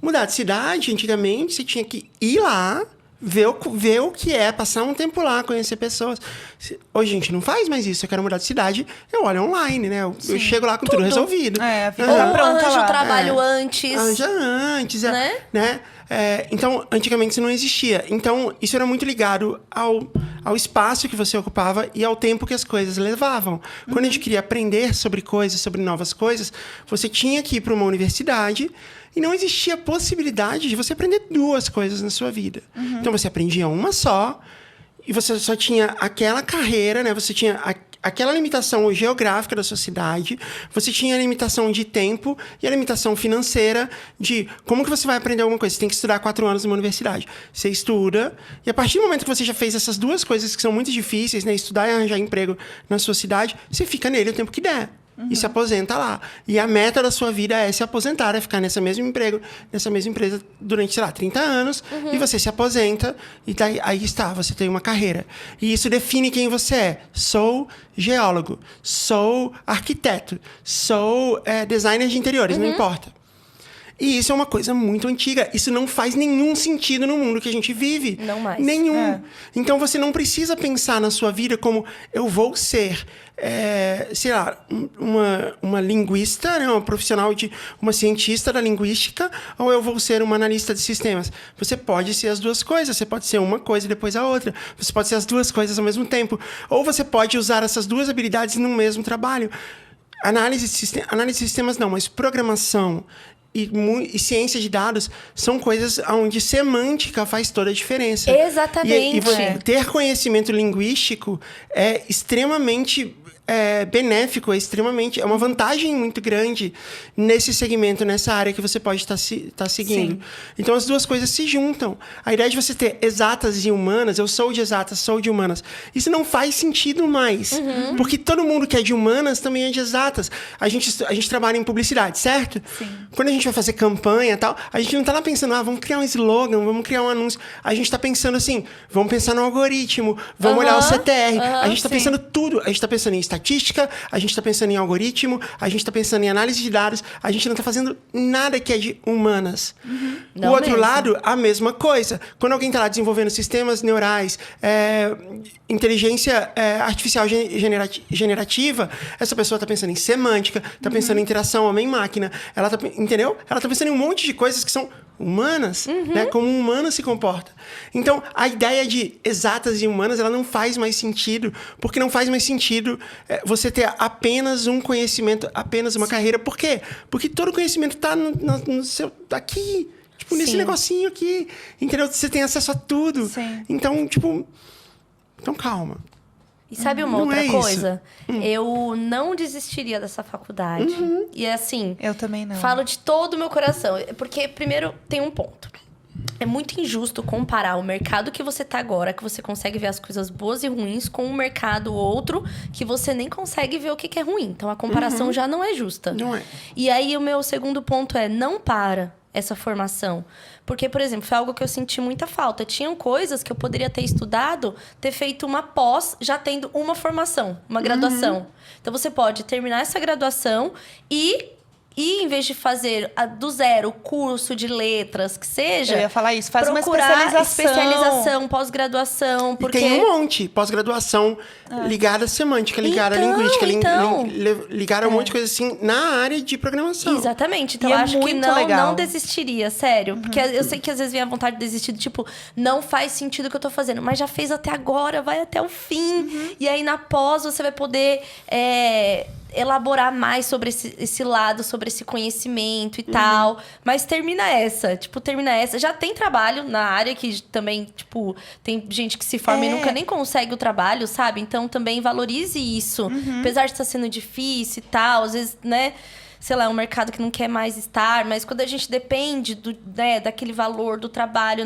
Mudar de cidade, antigamente, você tinha que ir lá, ver o que é, passar um tempo lá, conhecer pessoas. Hoje a gente não faz mais isso. Eu quero mudar de cidade, eu olho online, né? Eu chego lá com tudo resolvido. A vida Ou tá pronta arranja lá. o trabalho antes. Anja antes, Né? Então, antigamente isso não existia. Então, isso era muito ligado ao espaço que você ocupava e ao tempo que as coisas levavam. Quando a gente queria aprender sobre coisas, sobre novas coisas, você tinha que ir para uma universidade e não existia possibilidade de você aprender duas coisas na sua vida. Então, você aprendia uma só e você só tinha aquela carreira, né? Você tinha aquela limitação geográfica da sua cidade, você tinha a limitação de tempo e a limitação financeira de como que você vai aprender alguma coisa. Você tem que estudar 4 anos numa universidade. Você estuda, e a partir do momento que você já fez essas duas coisas que são muito difíceis, né? Estudar e arranjar emprego na sua cidade, você fica nele o tempo que der. E se aposenta lá. E a meta da sua vida é se aposentar, é ficar nesse mesmo emprego, nessa mesma empresa durante, sei lá, 30 anos. E você se aposenta e daí, aí está, você tem uma carreira. E isso define quem você é. Sou geólogo, sou arquiteto, sou designer de interiores, não importa. E isso é uma coisa muito antiga. Isso não faz nenhum sentido no mundo que a gente vive. Não mais. Nenhum. Então, você não precisa pensar na sua vida como eu vou ser, sei lá, uma linguista, né? Uma profissional uma cientista da linguística, ou eu vou ser uma analista de sistemas. Você pode ser as duas coisas. Você pode ser uma coisa e depois a outra. Você pode ser as duas coisas ao mesmo tempo. Ou você pode usar essas duas habilidades no mesmo trabalho. Análise de sistemas não, mas programação e ciência de dados são coisas onde semântica faz toda a diferença. Exatamente. E você ter conhecimento linguístico é extremamente benéfico, é uma vantagem muito grande nesse segmento, nessa área que você pode estar seguindo. Sim. Então, as duas coisas se juntam. A ideia de você ter exatas e humanas, eu sou de exatas, sou de humanas, isso não faz sentido mais. Porque todo mundo que é de humanas também é de exatas. A gente trabalha em publicidade, certo? Sim. Quando a gente vai fazer campanha e tal, a gente não está lá pensando, vamos criar um slogan, vamos criar um anúncio. A gente está pensando assim, vamos pensar no algoritmo, vamos olhar o CTR. A gente está pensando tudo. A gente está pensando em estatística, a gente está pensando em algoritmo, a gente está pensando em análise de dados, a gente não está fazendo nada que é de humanas. O outro mesmo. lado, a mesma coisa. Quando alguém está lá desenvolvendo sistemas neurais, inteligência artificial generativa, essa pessoa está pensando em semântica, está pensando em interação homem-máquina, entendeu? Ela está pensando em um monte de coisas que são humanas, né? Como um humano se comporta. Então, a ideia de exatas e humanas, ela não faz mais sentido, porque não faz mais sentido você ter apenas um conhecimento, apenas uma carreira. Por quê? Porque todo conhecimento está no seu... aqui, tipo, nesse Sim. negocinho aqui, entendeu? Você tem acesso a tudo. Sim. Então, tipo... Então, calma. E sabe uma Não outra é isso. coisa? Eu não desistiria dessa faculdade. E assim, Eu também não. falo de todo o meu coração. Porque, primeiro, tem um ponto. é muito injusto comparar o mercado que você tá agora, que você consegue ver as coisas boas e ruins, com um mercado outro que você nem consegue ver o que é ruim. Então, a comparação já não é justa. Não é. E aí, o meu segundo ponto é, não para essa formação. Porque, por exemplo, foi algo que eu senti muita falta. Tinham coisas que eu poderia ter estudado, ter feito uma pós, já tendo uma formação, uma graduação. Então, você pode terminar essa graduação e em vez de fazer do zero curso de letras, que seja... Eu ia falar isso, faz uma procurar especialização, pós-graduação, porque... E tem um monte. Pós-graduação ligada à semântica, ligada à linguística, ligada a um monte de coisa assim na área de programação. Exatamente. Então, E eu é acho que muito legal. não desistiria, sério. Porque eu sei que às vezes vem a vontade de desistir, tipo, não faz sentido o que eu tô fazendo. Mas já fez até agora, vai até o fim. E aí, na pós, você vai poder... elaborar mais sobre esse lado, sobre esse conhecimento e tal. Mas termina essa. Já tem trabalho na área que também, tipo... Tem gente que se forma e nunca nem consegue o trabalho, sabe? Então, também valorize isso. Apesar de estar sendo difícil e tal. Às vezes, né... Sei lá, é um mercado que não quer mais estar. Mas quando a gente depende daquele valor do trabalho,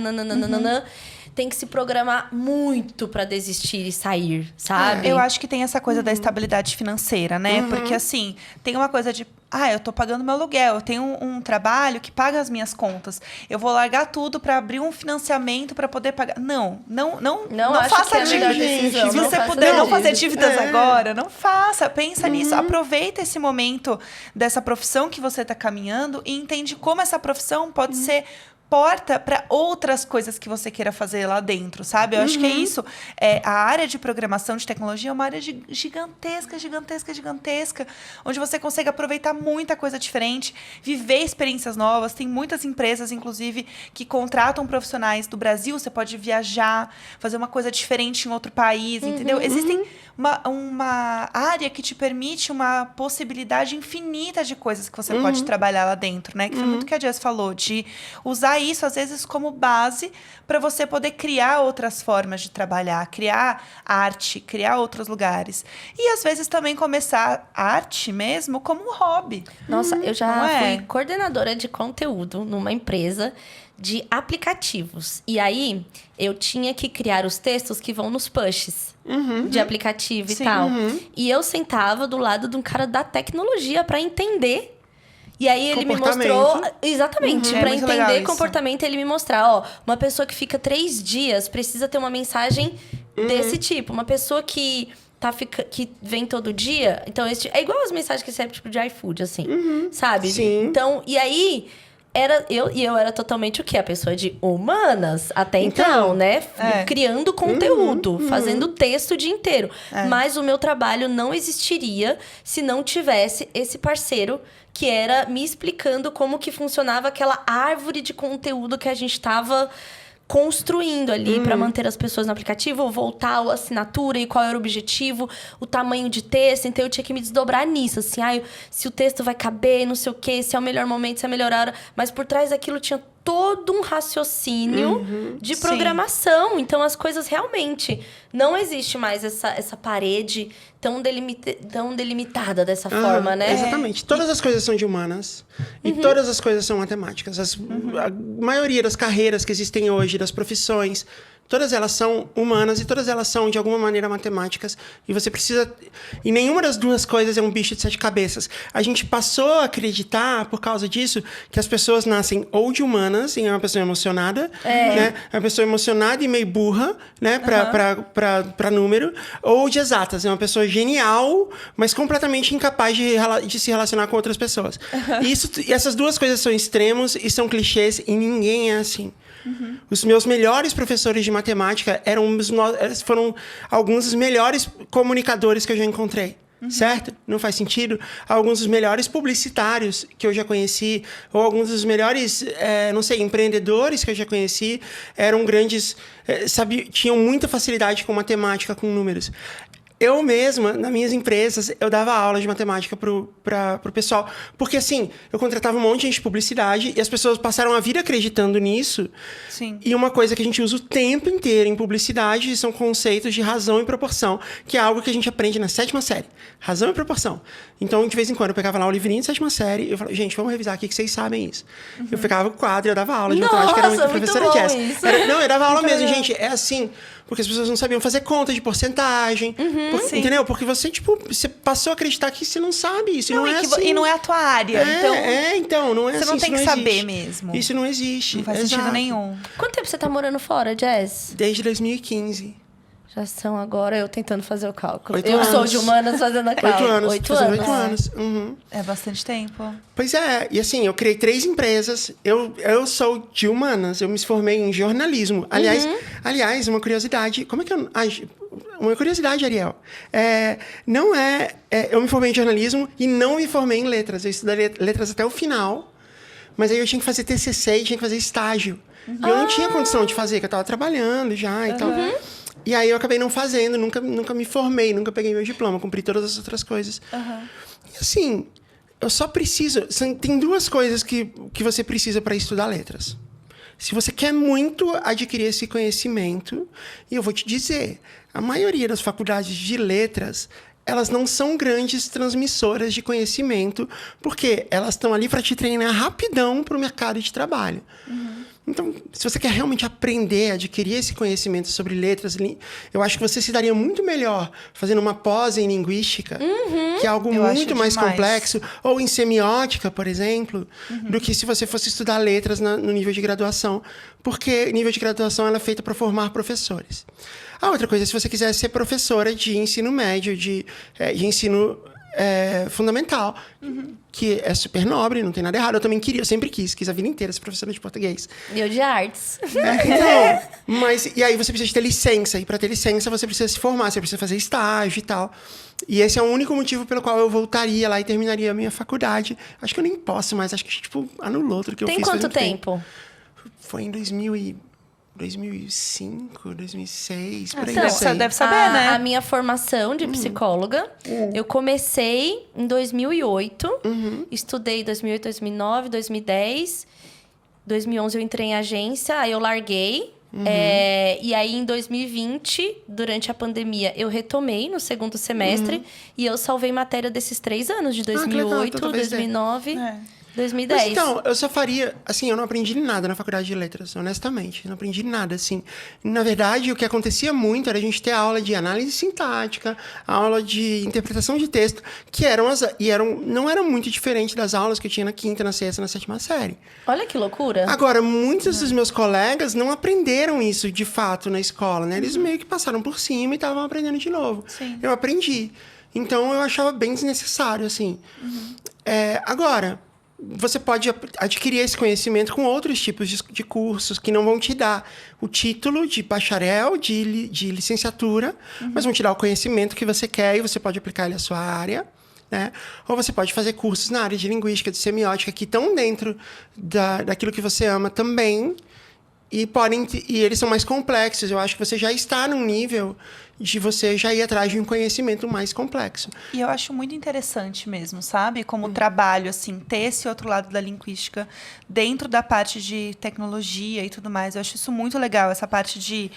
tem que se programar muito pra desistir e sair, sabe? Eu acho que tem essa coisa da estabilidade financeira, né? Porque, assim, tem uma coisa de... eu tô pagando meu aluguel, eu tenho um trabalho que paga as minhas contas. Eu vou largar tudo pra abrir um financiamento pra poder pagar. Não acho faça que é a melhor dívida. decisão. Se Não você faça puder não dívida. fazer dívidas agora, não faça. Pensa nisso. Aproveita esse momento dessa profissão que você tá caminhando e entende como essa profissão pode ser porta para outras coisas que você queira fazer lá dentro, sabe? Eu acho que é isso. A área de programação de tecnologia é uma área gigantesca, onde você consegue aproveitar muita coisa diferente, viver experiências novas. Tem muitas empresas, inclusive, que contratam profissionais do Brasil. Você pode viajar, fazer uma coisa diferente em outro país, entendeu? Existem uma área que te permite uma possibilidade infinita de coisas que você pode trabalhar lá dentro, né? Que foi muito o que a Jess falou, de usar isso, às vezes, como base para você poder criar outras formas de trabalhar, criar arte, criar outros lugares. E, às vezes, também começar arte mesmo como um hobby. Nossa, eu já Não fui coordenadora de conteúdo numa empresa de aplicativos. E aí, eu tinha que criar os textos que vão nos pushes de aplicativo e tal. E eu sentava do lado de um cara da tecnologia para entender. E aí ele me mostrou... Exatamente. Pra muito legal entender isso. comportamento, ele me mostrar, uma pessoa que fica 3 dias precisa ter uma mensagem desse tipo. Uma pessoa que vem todo dia... Então, é igual as mensagens que recebe, tipo, de iFood, assim. Sabe? Sim. Então, e aí... Eu era totalmente o quê? A pessoa de humanas até então, né? Criando conteúdo, fazendo texto o dia inteiro. Mas o meu trabalho não existiria se não tivesse esse parceiro que era me explicando como que funcionava aquela árvore de conteúdo que a gente estava construindo ali para manter as pessoas no aplicativo, voltar a assinatura e qual era o objetivo, o tamanho de texto. Então, eu tinha que me desdobrar nisso, assim. Se o texto vai caber, não sei o quê, se é o melhor momento, se é a melhor hora. Mas por trás daquilo tinha todo um raciocínio de programação. Então, as coisas realmente... Não existe mais essa parede tão delimitada dessa forma, né? Exatamente. Todas as coisas são de humanas e todas as coisas são matemáticas. A maioria das carreiras que existem hoje, das profissões, todas elas são humanas e todas elas são, de alguma maneira, matemáticas. E você precisa... E nenhuma das duas coisas é um bicho de 7 cabeças. A gente passou a acreditar, por causa disso, que as pessoas nascem ou de humanas, e é uma pessoa emocionada, né? É uma pessoa emocionada e meio burra, né? Pra número. Ou de exatas. É uma pessoa genial, mas completamente incapaz de se relacionar com outras pessoas. E essas duas coisas são extremos e são clichês, e ninguém é assim. Os meus melhores professores de matemática foram alguns dos melhores comunicadores que eu já encontrei. Certo? Não faz sentido? Alguns dos melhores publicitários que eu já conheci, ou alguns dos melhores, empreendedores que eu já conheci, eram grandes, tinham muita facilidade com matemática, com números. Eu mesma, nas minhas empresas, eu dava aula de matemática pro pessoal. Porque, assim, eu contratava um monte de gente de publicidade e as pessoas passaram a vida acreditando nisso. Sim. E uma coisa que a gente usa o tempo inteiro em publicidade são conceitos de razão e proporção, que é algo que a gente aprende na 7ª série. Razão e proporção. Então, de vez em quando, eu pegava lá o livrinho de 7ª série e eu falava, gente, vamos revisar aqui que vocês sabem isso. Eu ficava com o quadro e eu dava aula de matemática, era muito professora muito bom Jess. isso. Não, eu dava aula mesmo, gente. É assim, porque as pessoas não sabiam fazer conta de porcentagem. Sim. Entendeu? Porque você, tipo, você passou a acreditar que você não sabe isso. Não, é assim. E não é a tua área. Então, não é você assim. não tem isso que saber existe. mesmo. Isso não existe. Não faz sentido Exato. nenhum. Quanto tempo você tá morando fora, Jess? Desde 2015. Já são agora eu tentando fazer o cálculo. 8 eu sou anos. de humanas fazendo a cálculo. 8 anos. 8 fazendo anos. 8 anos. Uhum. É bastante tempo. Pois é. E assim, eu criei 3 empresas. Eu sou de humanas. Eu me formei em jornalismo. Aliás, uma curiosidade. Como é que eu... uma curiosidade, Ariel. Eu me formei em jornalismo e não me formei em letras. Eu estudei letras até o final. Mas aí eu tinha que fazer TCC e tinha que fazer estágio. E eu não tinha condição de fazer, que eu tava trabalhando já e tal. E aí eu acabei não fazendo, nunca me formei, nunca peguei meu diploma, cumpri todas as outras coisas. E assim, eu só preciso... Tem 2 coisas que você precisa para estudar letras. Se você quer muito adquirir esse conhecimento, e eu vou te dizer, a maioria das faculdades de letras, elas não são grandes transmissoras de conhecimento, porque elas estão ali para te treinar rapidão para o mercado de trabalho. Então, se você quer realmente aprender, adquirir esse conhecimento sobre letras, eu acho que você se daria muito melhor fazendo uma pós em linguística, que é algo muito mais complexo, ou em semiótica, por exemplo, do que se você fosse estudar letras no nível de graduação, porque nível de graduação ela é feita para formar professores. A outra coisa, se você quiser ser professora de ensino médio, de ensino fundamental, que é super nobre, não tem nada errado. Eu também queria, eu sempre quis a vida inteira ser professora de português. E eu de artes. Então, e aí você precisa de ter licença, e para ter licença você precisa se formar, você precisa fazer estágio e tal. E esse é o único motivo pelo qual eu voltaria lá e terminaria a minha faculdade. Acho que eu nem posso mais, acho que tipo anulou tudo que eu fiz. Tem quanto tempo? Foi em 2005, 2006, por aí. Então, Você deve saber, né? A minha formação de psicóloga, eu comecei em 2008. Estudei 2008, 2009, 2010. 2011 eu entrei em agência, aí eu larguei. E aí, em 2020, durante a pandemia, eu retomei no 2º semestre. E eu salvei matéria desses 3 anos, de 2008, 2009... 2010. Mas então, eu só faria... Assim, eu não aprendi nada na faculdade de letras, honestamente. Eu não aprendi nada, assim. Na verdade, o que acontecia muito era a gente ter aula de análise sintática, aula de interpretação de texto, que não eram muito diferentes das aulas que eu tinha na 5ª, na 6ª, na 7ª série. Olha que loucura. Agora, muitos dos meus colegas não aprenderam isso, de fato, na escola, né? Eles meio que passaram por cima e estavam aprendendo de novo. Sim. Eu aprendi. Então, eu achava bem desnecessário, assim. Agora... Você pode adquirir esse conhecimento com outros tipos de cursos que não vão te dar o título de bacharel, de licenciatura, mas vão te dar o conhecimento que você quer e você pode aplicar ele à sua área. Né? Ou você pode fazer cursos na área de linguística, de semiótica, que estão dentro daquilo que você ama também. E eles são mais complexos. Eu acho que você já está num nível de você já ir atrás de um conhecimento mais complexo. E eu acho muito interessante mesmo, sabe? Como trabalho, assim, ter esse outro lado da linguística dentro da parte de tecnologia e tudo mais. Eu acho isso muito legal, essa parte de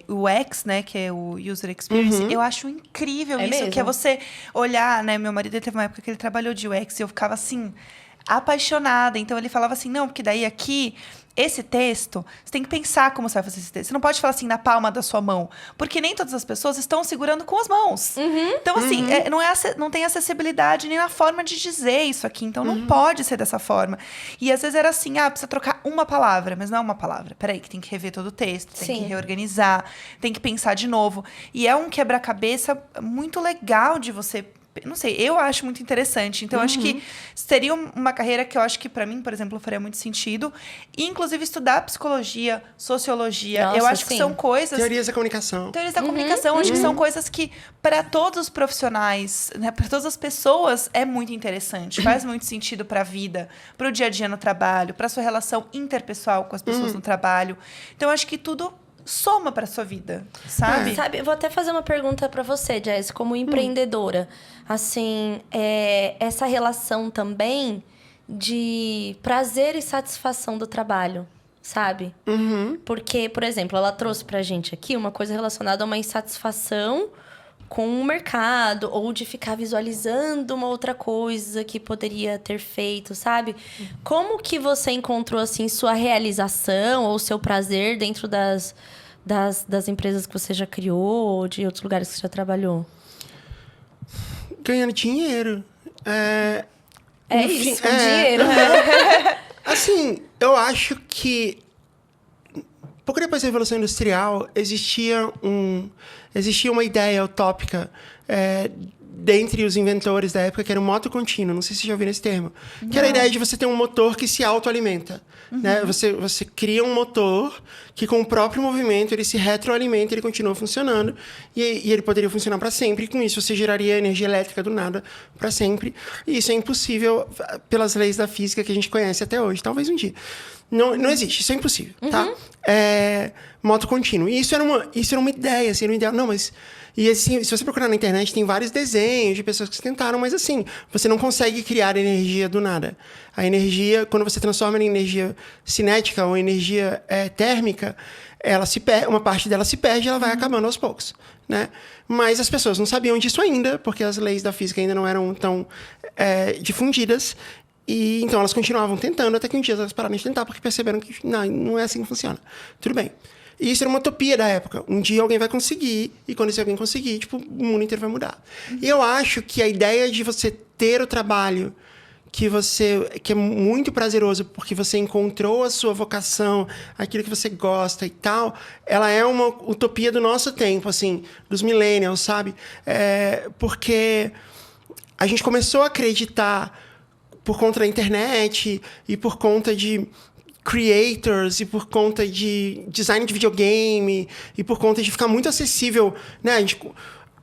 UX, né? Que é o User Experience. Eu acho incrível isso, mesmo? que é você olhar, né? Meu marido teve uma época que ele trabalhou de UX e eu ficava, assim, apaixonada. Então, ele falava assim, não, porque daí aqui... Esse texto, você tem que pensar como você vai fazer esse texto. Você não pode falar assim na palma da sua mão. Porque nem todas as pessoas estão segurando com as mãos. Então, assim, não tem acessibilidade nem na forma de dizer isso aqui. Então, não pode ser dessa forma. E às vezes era assim, precisa trocar uma palavra. Mas não é uma palavra. Peraí, que tem que rever todo o texto. Tem que reorganizar. Tem que pensar de novo. E é um quebra-cabeça muito legal de você... Não sei, eu acho muito interessante. Então, acho que seria uma carreira que eu acho que, para mim, por exemplo, faria muito sentido. E, inclusive, estudar psicologia, sociologia. Nossa, eu acho que são coisas... Teorias da comunicação. Teorias da comunicação. Acho que são coisas que, para todos os profissionais, né, para todas as pessoas, é muito interessante. Faz muito sentido para a vida, para o dia a dia no trabalho, para a sua relação interpessoal com as pessoas no trabalho. Então, acho que tudo soma pra sua vida, sabe? Sabe, eu vou até fazer uma pergunta pra você, Jess, como empreendedora. Assim, essa relação também de prazer e satisfação do trabalho, sabe? Porque, por exemplo, ela trouxe pra gente aqui uma coisa relacionada a uma insatisfação com o mercado, ou de ficar visualizando uma outra coisa que poderia ter feito, sabe? Como que você encontrou, assim, sua realização ou seu prazer dentro das empresas que você já criou ou de outros lugares que você já trabalhou? Ganhando dinheiro. Isso, com dinheiro. Assim, eu acho que pouco depois da Revolução Industrial, existia uma ideia utópica dentre os inventores da época, que era o moto contínuo. Não sei se você já ouviu esse termo. Que era a ideia de você ter um motor que se autoalimenta. Né? Você cria um motor que, com o próprio movimento, ele se retroalimenta, ele continua funcionando. E ele poderia funcionar para sempre. E com isso, você geraria energia elétrica do nada para sempre. E isso é impossível pelas leis da física que a gente conhece até hoje. Talvez um dia. Não existe, isso é impossível, tá? Moto contínuo. E isso era uma ideia, assim, era um ideal. Não, mas... E assim, se você procurar na internet, tem vários desenhos de pessoas que tentaram, mas assim, você não consegue criar energia do nada. A energia, quando você transforma em energia cinética ou energia térmica, uma parte dela se perde e ela vai acabando aos poucos, né? Mas as pessoas não sabiam disso ainda, porque as leis da física ainda não eram tão difundidas. E então elas continuavam tentando, até que um dia elas pararam de tentar, porque perceberam que não é assim que funciona. Tudo bem. E isso era uma utopia da época. Um dia alguém vai conseguir, e quando esse alguém conseguir, tipo, o mundo inteiro vai mudar. E eu acho que a ideia de você ter o trabalho que é muito prazeroso, porque você encontrou a sua vocação, aquilo que você gosta e tal, ela é uma utopia do nosso tempo, assim, dos millennials, sabe? Porque a gente começou a acreditar, por conta da internet e por conta de creators e por conta de design de videogame e por conta de ficar muito acessível, né?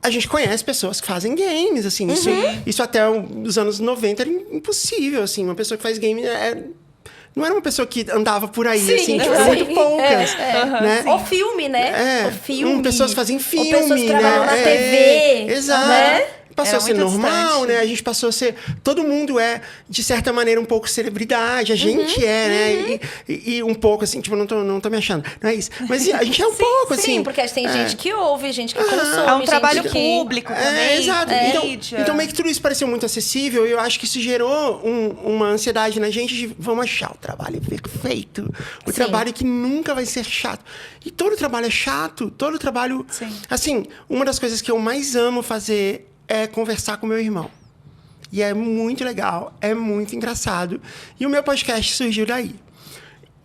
A gente conhece pessoas que fazem games, assim. Isso até os anos 90 era impossível, assim. Uma pessoa que faz game não era uma pessoa que andava por aí, assim. Tipo, eram muito poucas, né? O filme, né? O filme. Pessoas que fazem filme, ou pessoas que trabalham né? na TV. Exato. Né? Passou a ser normal, distante. né? A gente passou a ser... Todo mundo de certa maneira, um pouco celebridade. A gente né? E um pouco, assim, tipo, não tô me achando. Não é isso. Mas a gente é um pouco, assim... Sim, porque tem gente que ouve, gente que consome. É um trabalho gente público também. Exato. Então, meio que tudo isso pareceu muito acessível. E eu acho que isso gerou uma ansiedade na gente de... Vamos achar o trabalho perfeito. O trabalho que nunca vai ser chato. E todo trabalho é chato. Todo trabalho... Sim. Assim, uma das coisas que eu mais amo fazer... é conversar com meu irmão. E é muito legal, é muito engraçado. E o meu podcast surgiu daí.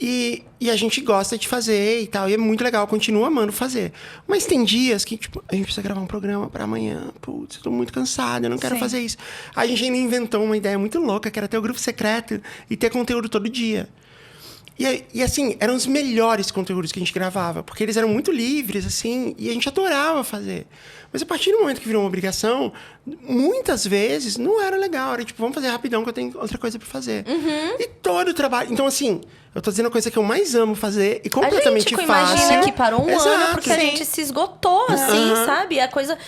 E a gente gosta de fazer e tal, e é muito legal, continuo amando fazer. Mas tem dias que, tipo, a gente precisa gravar um programa pra amanhã. Putz, eu tô muito cansada, eu não quero fazer isso. A gente ainda inventou uma ideia muito louca, que era ter o grupo secreto e ter conteúdo todo dia. E assim, eram os melhores conteúdos que a gente gravava, porque eles eram muito livres, assim, e a gente adorava fazer. Mas a partir do momento que virou uma obrigação, muitas vezes não era legal. Era tipo, vamos fazer rapidão que eu tenho outra coisa pra fazer. E todo o trabalho... Então, assim, eu tô dizendo a coisa que eu mais amo fazer e completamente fácil. A gente imagina que parou um Exato. ano porque a gente se esgotou, assim, sabe? A coisa...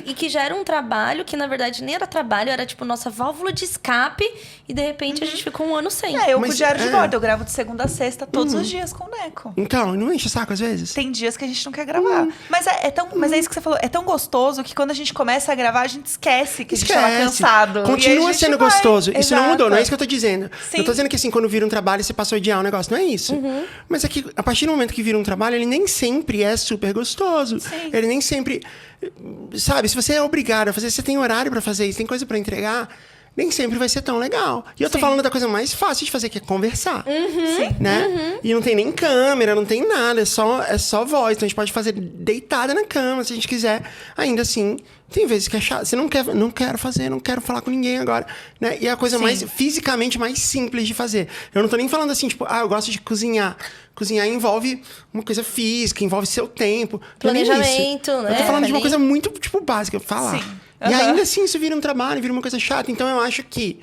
E que já era um trabalho que, na verdade, nem era trabalho, era tipo nossa válvula de escape. E, de repente, a gente ficou um ano sem. Eu com o Diário de Bordo, eu gravo de segunda a sexta, todos os dias com o Neco. Então, não enche o saco às vezes? Tem dias que a gente não quer gravar. Mas mas é isso que você falou. É tão gostoso que quando a gente começa a gravar, a gente esquece que a gente tava cansado. Continua sendo gostoso. Isso não mudou, não é isso que eu tô dizendo. Sim. Eu tô dizendo que assim, quando vira um trabalho, você passou a odiar o negócio. Não é isso. Mas é que a partir do momento que vira um trabalho, ele nem sempre é super gostoso. Sim. Ele nem sempre... Sabe, se você é obrigado a fazer, você tem horário pra fazer isso, tem coisa pra entregar... nem sempre vai ser tão legal. E eu tô falando da coisa mais fácil de fazer, que é conversar. Né? E não tem nem câmera, não tem nada, é só voz. Então a gente pode fazer deitada na cama, se a gente quiser. Ainda assim, tem vezes que é chato. Você não quero fazer, não quero falar com ninguém agora. Né? E é a coisa mais, fisicamente, mais simples de fazer. Eu não tô nem falando assim, tipo, eu gosto de cozinhar. Cozinhar envolve uma coisa física, envolve seu tempo. Planejamento, né? Eu tô falando de uma coisa muito, tipo, básica. Falar. Sim. E ainda assim isso vira um trabalho, vira uma coisa chata. Então eu acho que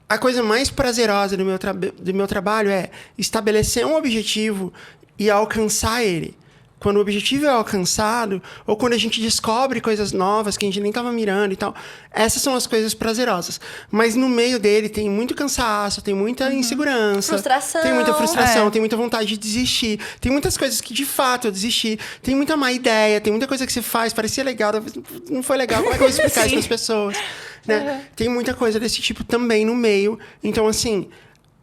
a coisa mais prazerosa do meu trabalho é estabelecer um objetivo e alcançar ele. Quando o objetivo é alcançado, ou quando a gente descobre coisas novas que a gente nem estava mirando e tal, essas são as coisas prazerosas. Mas no meio dele tem muito cansaço, tem muita insegurança. Frustração. Tem muita frustração, tem muita vontade de desistir. Tem muitas coisas que, de fato, eu desisti. Tem muita má ideia, tem muita coisa que você faz, parecia legal, não foi legal. Como é que eu vou explicar isso para as pessoas? Né? Tem muita coisa desse tipo também no meio. Então, assim...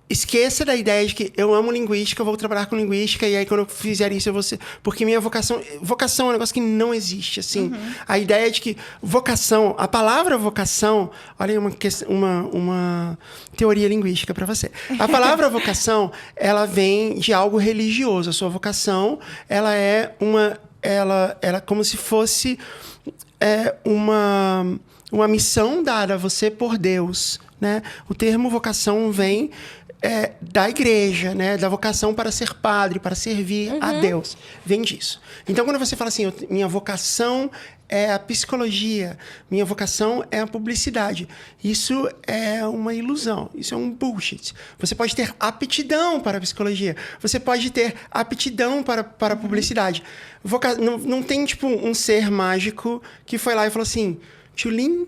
Esqueça da ideia de que eu amo linguística, eu vou trabalhar com linguística, e aí quando eu fizer isso eu vou ser... Porque minha vocação... Vocação é um negócio que não existe, assim. A ideia de que vocação... A palavra vocação... Olha aí uma teoria linguística para você. A palavra vocação, ela vem de algo religioso. A sua vocação, ela é uma... Ela é como se fosse uma missão dada a você por Deus, né? O termo vocação vem... da igreja, né? Da vocação para ser padre, para servir a Deus. Vem disso. Então, quando você fala assim, minha vocação é a psicologia, minha vocação é a publicidade, isso é uma ilusão, isso é um bullshit. Você pode ter aptidão para a psicologia, você pode ter aptidão para a publicidade. Não tem, tipo, um ser mágico que foi lá e falou assim, Tchulin,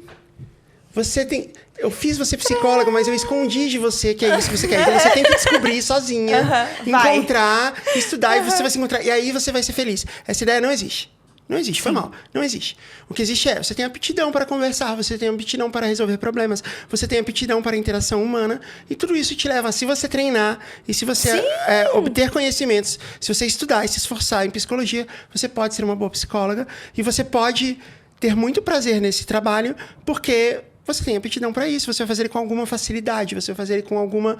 você tem... Eu fiz você psicóloga, mas eu escondi de você que é isso que você quer. Então você tem que descobrir sozinha, encontrar, estudar, e você vai se encontrar. E aí você vai ser feliz. Essa ideia não existe. Não existe, foi mal. Não existe. O que existe você tem aptidão para conversar, você tem aptidão para resolver problemas, você tem aptidão para a interação humana, e tudo isso te leva, se você treinar, e se você obter conhecimentos, se você estudar e se esforçar em psicologia, você pode ser uma boa psicóloga, e você pode ter muito prazer nesse trabalho, porque... Você tem aptidão para isso, você vai fazer ele com alguma facilidade, você vai fazer ele com alguma,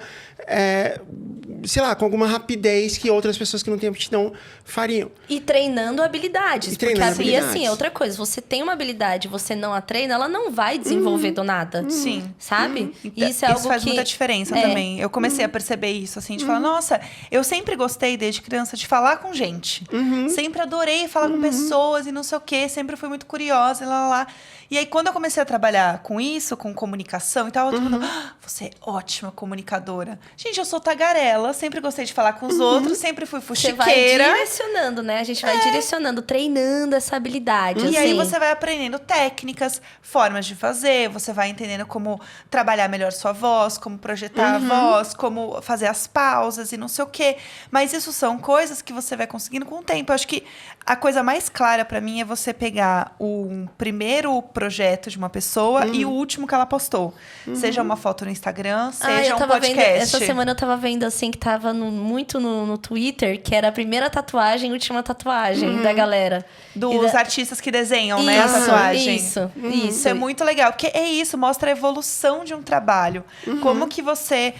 com alguma rapidez que outras pessoas que não têm aptidão fariam. E treinando habilidades. E assim, é outra coisa, você tem uma habilidade, você não a treina, ela não vai desenvolver do nada. Sim. Sabe? Então, isso é algo faz que... muita diferença também. Eu comecei a perceber isso, assim, de falar, nossa, eu sempre gostei, desde criança, de falar com gente. Sempre adorei falar com pessoas e não sei o quê, sempre fui muito curiosa, lá. E aí, quando eu comecei a trabalhar com isso, com comunicação e tal, todo mundo, você é ótima comunicadora. Gente, eu sou tagarela, sempre gostei de falar com os outros, sempre fui fuxiqueira. Você vai direcionando, né? A gente vai direcionando, treinando essa habilidade. E aí você vai aprendendo técnicas, formas de fazer, você vai entendendo como trabalhar melhor sua voz, como projetar a voz, como fazer as pausas e não sei o quê. Mas isso são coisas que você vai conseguindo com o tempo. Eu acho que a coisa mais clara pra mim é você pegar o primeiro projeto de uma pessoa e o último que ela postou. Seja uma foto no Instagram, seja um podcast. Essa semana eu tava vendo, assim, que tava muito no Twitter, que era a primeira tatuagem e última tatuagem da galera. Dos artistas que desenham, né? A tatuagem. Isso. Isso é muito legal. Porque é isso, mostra a evolução de um trabalho. Como que você...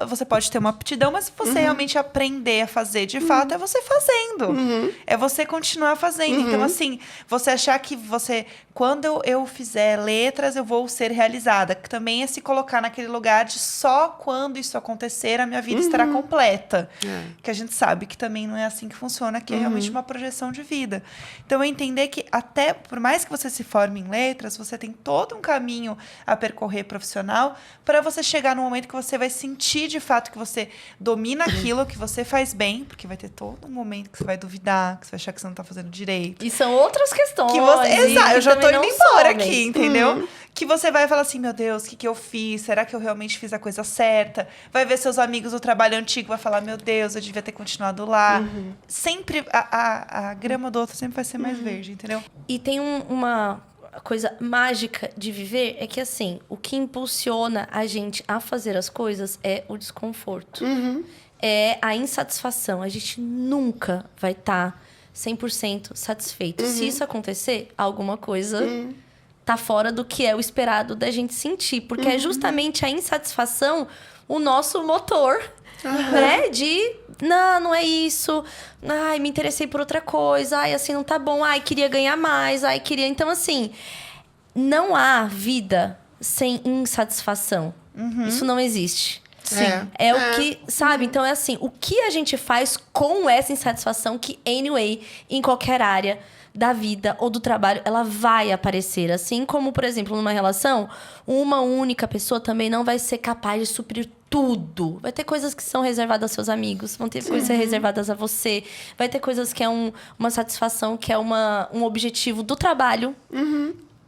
você pode ter uma aptidão, mas você realmente aprender a fazer de fato é você fazendo. É você continuar fazendo. Então, assim, você achar que quando eu fizer letras, eu vou ser realizada. Que também é se colocar naquele lugar de só quando isso acontecer, a minha vida estará completa. Que a gente sabe que também não é assim que funciona, que é realmente uma projeção de vida. Então, é entender que até, por mais que você se forme em letras, você tem todo um caminho a percorrer profissional para você chegar no momento que você vai sentir de fato que você domina aquilo, que você faz bem, porque vai ter todo um momento que você vai duvidar, que você vai achar que você não tá fazendo direito. E são outras questões. Exato, eu já tô indo embora somem. aqui, entendeu? Que você vai falar assim, meu Deus, o que eu fiz? Será que eu realmente fiz a coisa certa? Vai ver seus amigos do trabalho antigo, vai falar, meu Deus, eu devia ter continuado lá. Sempre, a grama do outro sempre vai ser mais verde, entendeu? E tem uma coisa mágica de viver, é que, assim, o que impulsiona a gente a fazer as coisas é o desconforto. É a insatisfação. A gente nunca vai estar 100% satisfeito. Se isso acontecer, alguma coisa tá fora do que é o esperado da gente sentir. Porque é justamente a insatisfação o nosso motor, né? Não é isso. Ai, me interessei por outra coisa. Ai, assim, não tá bom. Ai, queria ganhar mais. Ai, queria... Então, assim, não há vida sem insatisfação. Isso não existe. Sim, é o que, sabe? Então é assim, o que a gente faz com essa insatisfação que, anyway, em qualquer área da vida ou do trabalho, ela vai aparecer. Assim como, por exemplo, numa relação, uma única pessoa também não vai ser capaz de suprir tudo. Vai ter coisas que são reservadas aos seus amigos, vão ter coisas reservadas a você, vai ter coisas que é uma satisfação, que é um objetivo do trabalho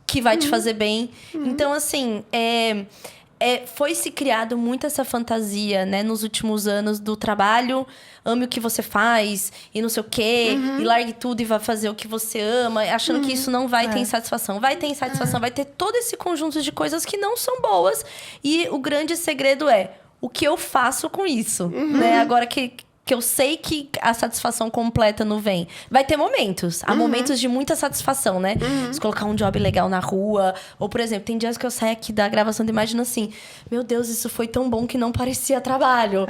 que vai te fazer bem. Então, assim, foi se criado muito essa fantasia, né, nos últimos anos do trabalho, ame o que você faz e não sei o quê, e largue tudo e vá fazer o que você ama, achando que isso não vai ter insatisfação. Vai ter insatisfação, vai ter todo esse conjunto de coisas que não são boas. E o grande segredo é o que eu faço com isso, né? Agora que eu sei que a satisfação completa não vem. Vai ter momentos. Há momentos de muita satisfação, né? Se colocar um job legal na rua. Ou, por exemplo, tem dias que eu saio aqui da gravação do Imagina assim... Meu Deus, isso foi tão bom que não parecia trabalho.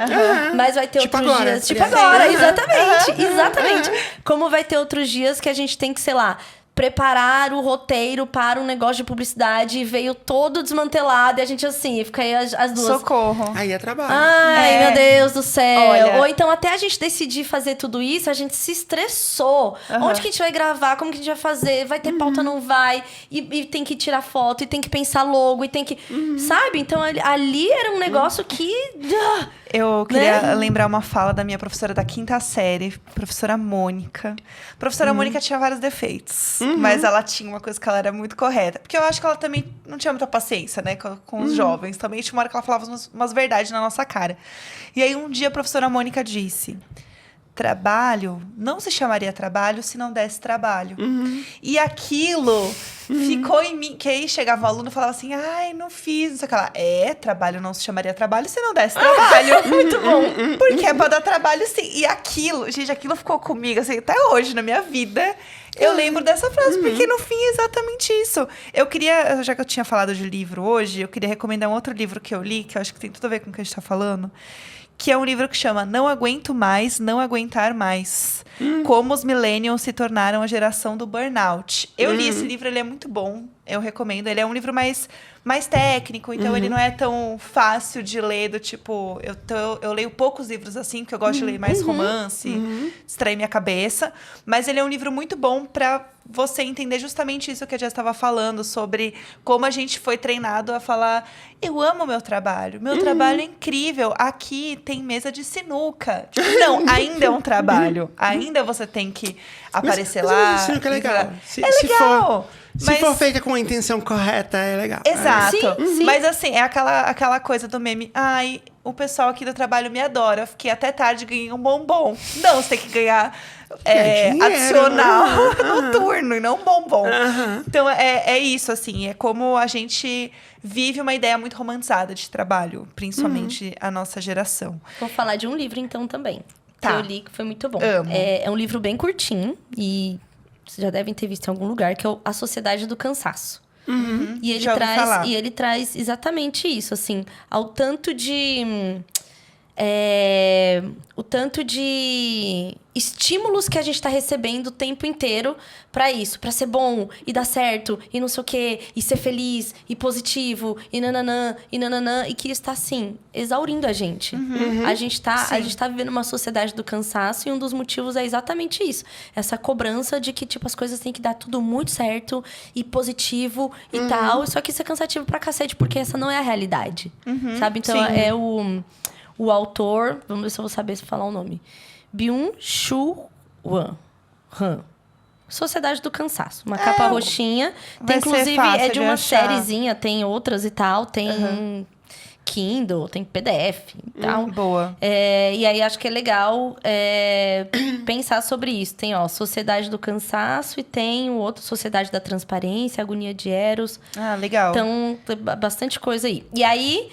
Mas vai ter outros agora, dias... Tipo agora, exatamente. Exatamente. Como vai ter outros dias que a gente tem que, sei lá... preparar o roteiro para um negócio de publicidade e veio todo desmantelado. E a gente assim, fica aí as duas... Socorro. Aí é trabalho. Ai, meu Deus do céu. Olha... Ou então, até a gente decidir fazer tudo isso, a gente se estressou. Onde que a gente vai gravar? Como que a gente vai fazer? Vai ter pauta, não vai? E tem que tirar foto, e tem que pensar logo, e tem que... Sabe? Então, ali era um negócio que... Eu queria lembrar uma fala da minha professora da 5ª série, professora Mônica. Professora Mônica tinha vários defeitos, mas ela tinha uma coisa que ela era muito correta. Porque eu acho que ela também não tinha muita paciência, né, com os jovens. Também tinha uma hora que ela falava umas verdades na nossa cara. E aí, um dia, a professora Mônica disse... Trabalho não se chamaria trabalho se não desse trabalho. E aquilo ficou em mim. Que aí chegava um aluno e falava assim: ai, não fiz, não sei o que lá. Trabalho não se chamaria trabalho se não desse trabalho. Muito bom. Porque é pra dar trabalho sim. E aquilo, gente, aquilo ficou comigo assim, até hoje na minha vida. Eu lembro dessa frase, porque no fim é exatamente isso. Eu queria, já que eu tinha falado de livro hoje, eu queria recomendar um outro livro que eu li, que eu acho que tem tudo a ver com o que a gente tá falando. Que é um livro que chama Não Aguento Mais, Não Aguentar Mais. Como os millennials se tornaram a geração do burnout. Eu li esse livro, ele é muito bom. Eu recomendo. Ele é um livro mais técnico, então ele não é tão fácil de ler, do tipo... Eu leio poucos livros assim, porque eu gosto de ler mais romance, distrair minha cabeça. Mas ele é um livro muito bom para você entender justamente isso que a Jess estava falando, sobre como a gente foi treinado a falar: eu amo meu trabalho, meu trabalho é incrível, aqui tem mesa de sinuca. Tipo, não, ainda é um trabalho, ainda você tem que aparecer lá. Sinuca é legal. Legal. Se for feita com a intenção correta, é legal. Exato. Sim. Mas assim, é aquela coisa do meme. Ai, o pessoal aqui do trabalho me adora. Fiquei até tarde e ganhei um bombom. Não, você tem que ganhar adicional noturno e não um bombom. Então, é isso, assim. É como a gente vive uma ideia muito romantizada de trabalho. Principalmente a nossa geração. Vou falar de um livro, então, também. Tá. Que eu li, que foi muito bom. Amo. É um livro bem curtinho. E vocês já devem ter visto em algum lugar. Que é A Sociedade do Cansaço. E ele Já ouvi falar. ele traz exatamente isso, assim, o tanto de estímulos que a gente está recebendo o tempo inteiro para isso, para ser bom e dar certo e não sei o quê, e ser feliz e positivo e nananã, e que está assim exaurindo a gente. A gente tá vivendo uma sociedade do cansaço, e um dos motivos é exatamente isso, essa cobrança de que tipo as coisas têm que dar tudo muito certo e positivo e tal, só que isso é cansativo pra cacete, porque essa não é a realidade, sabe? Então é o autor, vamos ver se eu vou saber falar o nome. Byung-Chul Han. Sociedade do Cansaço. Uma capa roxinha. Tem, inclusive, é de uma sériezinha. Tem outras e tal. Tem Kindle, tem PDF e tal. Boa. E aí, acho que é legal pensar sobre isso. Tem, Sociedade do Cansaço e tem o outro, Sociedade da Transparência, Agonia de Eros. Ah, legal. Então, tem bastante coisa aí. E aí,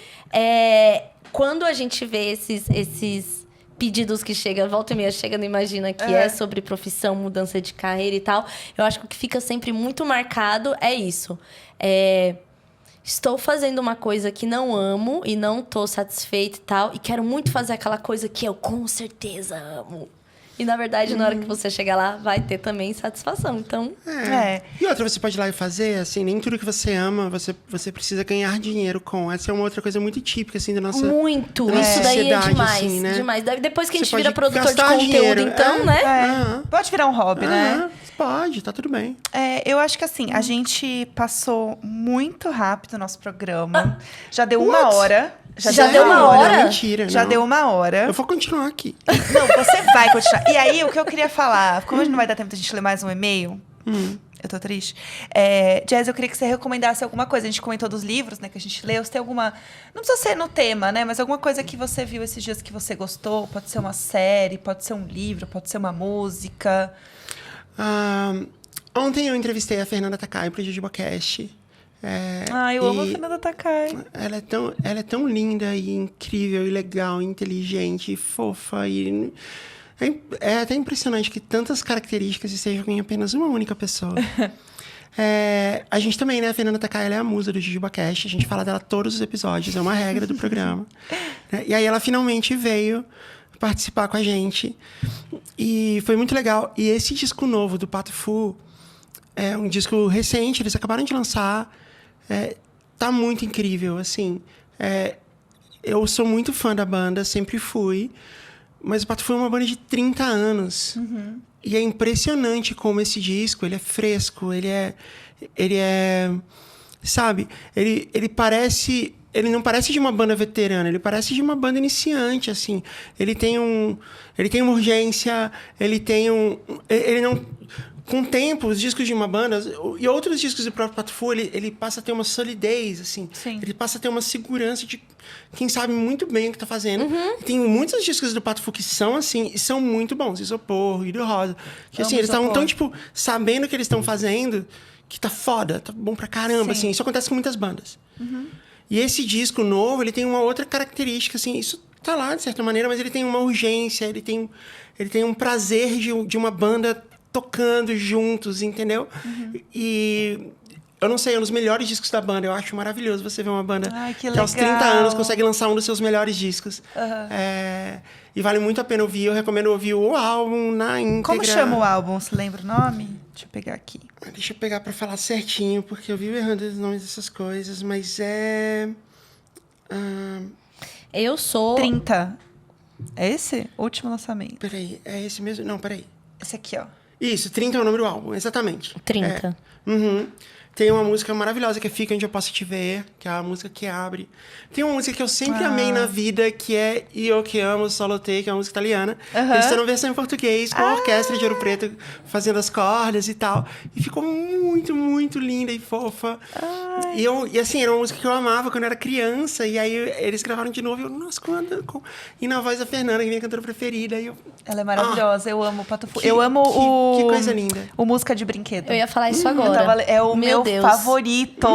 quando a gente vê esses pedidos que chega, volta e meia, chega no Imagina, que é sobre profissão, mudança de carreira e tal, eu acho que o que fica sempre muito marcado é isso. Estou fazendo uma coisa que não amo e não tô satisfeita e tal, e quero muito fazer aquela coisa que eu com certeza amo. E, na verdade, na hora que você chegar lá, vai ter também satisfação. Então, E outra, você pode ir lá e fazer, assim, nem tudo que você ama, você precisa ganhar dinheiro com. Essa é uma outra coisa muito típica, assim, da nossa muito. da Isso daí é sociedade, demais. assim, né? Demais. Depois que a Você gente vira pode produtor de gastar conteúdo, dinheiro. então, né? Pode virar um hobby, né? Pode, tá tudo bem. Eu acho que assim, a gente passou muito rápido o nosso programa. Já deu uma hora. Já deu uma hora? Não, mentira. Já não. deu uma hora. Eu vou continuar aqui. Não, você vai continuar. E aí, o que eu queria falar, como não vai dar tempo de a gente ler mais um e-mail, eu tô triste. Jazz, eu queria que você recomendasse alguma coisa. A gente comentou dos livros, né, que a gente leu. Você tem alguma... Não precisa ser no tema, né? Mas alguma coisa que você viu esses dias que você gostou. Pode ser uma série, pode ser um livro, pode ser uma música. Ontem eu entrevistei a Fernanda Takai pro JujubaCast. Eu amo a Fernanda Takai. Ela é tão linda e incrível e legal, e inteligente e fofa. E é até impressionante que tantas características estejam em apenas uma única pessoa. A gente também, né? A Fernanda Takai, ela é a musa do JujubaCast. A gente fala dela todos os episódios, é uma regra do programa. E aí ela finalmente veio participar com a gente. E foi muito legal. E esse disco novo do Pato Fu é um disco recente, eles acabaram de lançar. Tá muito incrível, assim. Eu sou muito fã da banda, sempre fui. Mas o Pato Fu é uma banda de 30 anos. E é impressionante como esse disco, ele é fresco, ele é... Sabe? Ele parece... Ele não parece de uma banda veterana, ele parece de uma banda iniciante, assim. Ele tem uma urgência, ele não... Com o tempo, os discos de uma banda e outros discos do próprio Pato Fu, ele passa a ter uma solidez, assim. Sim. Ele passa a ter uma segurança de quem sabe muito bem o que tá fazendo. E tem muitos discos do Pato Fu que são, assim, e são muito bons. Isopor, Rio do Rosa. Que, assim, eles estavam tão, tipo, sabendo o que eles estão fazendo, que tá foda, tá bom pra caramba, assim. Isso acontece com muitas bandas. E esse disco novo, ele tem uma outra característica, assim, isso tá lá, de certa maneira, mas ele tem uma urgência, ele tem um prazer de uma banda tocando juntos, entendeu? E eu não sei, é um dos melhores discos da banda. Eu acho maravilhoso você ver uma banda que aos 30 anos consegue lançar um dos seus melhores discos. E vale muito a pena ouvir. Eu recomendo ouvir o álbum na íntegra. Como chama o álbum? Você lembra o nome? Deixa eu pegar aqui. Deixa eu pegar pra falar certinho, porque eu vivo errando os nomes dessas coisas, mas é... eu sou... 30. É esse? Último lançamento. Peraí, é esse mesmo? Não, peraí. Esse aqui, ó. Isso, 30 é o nome do álbum, exatamente. 30. Tem uma música maravilhosa que é Fica Onde Eu Posso Te Ver, que é a música que abre. Tem uma música que eu sempre amei na vida, que é Io Que Amo Solo Te, que é uma música italiana. Eles estão na versão em português, com a orquestra de Ouro Preto fazendo as cordas e tal. E ficou muito, muito linda e fofa. E assim, era uma música que eu amava quando eu era criança. E aí eles gravaram de novo e eu, nossa, E na voz da Fernanda, que é minha cantora preferida. E eu, Ela é maravilhosa, eu amo o Pato Fu. Eu amo o... Que coisa linda. O Música de Brinquedo. Eu ia falar isso agora. É o meu Deus. favorito.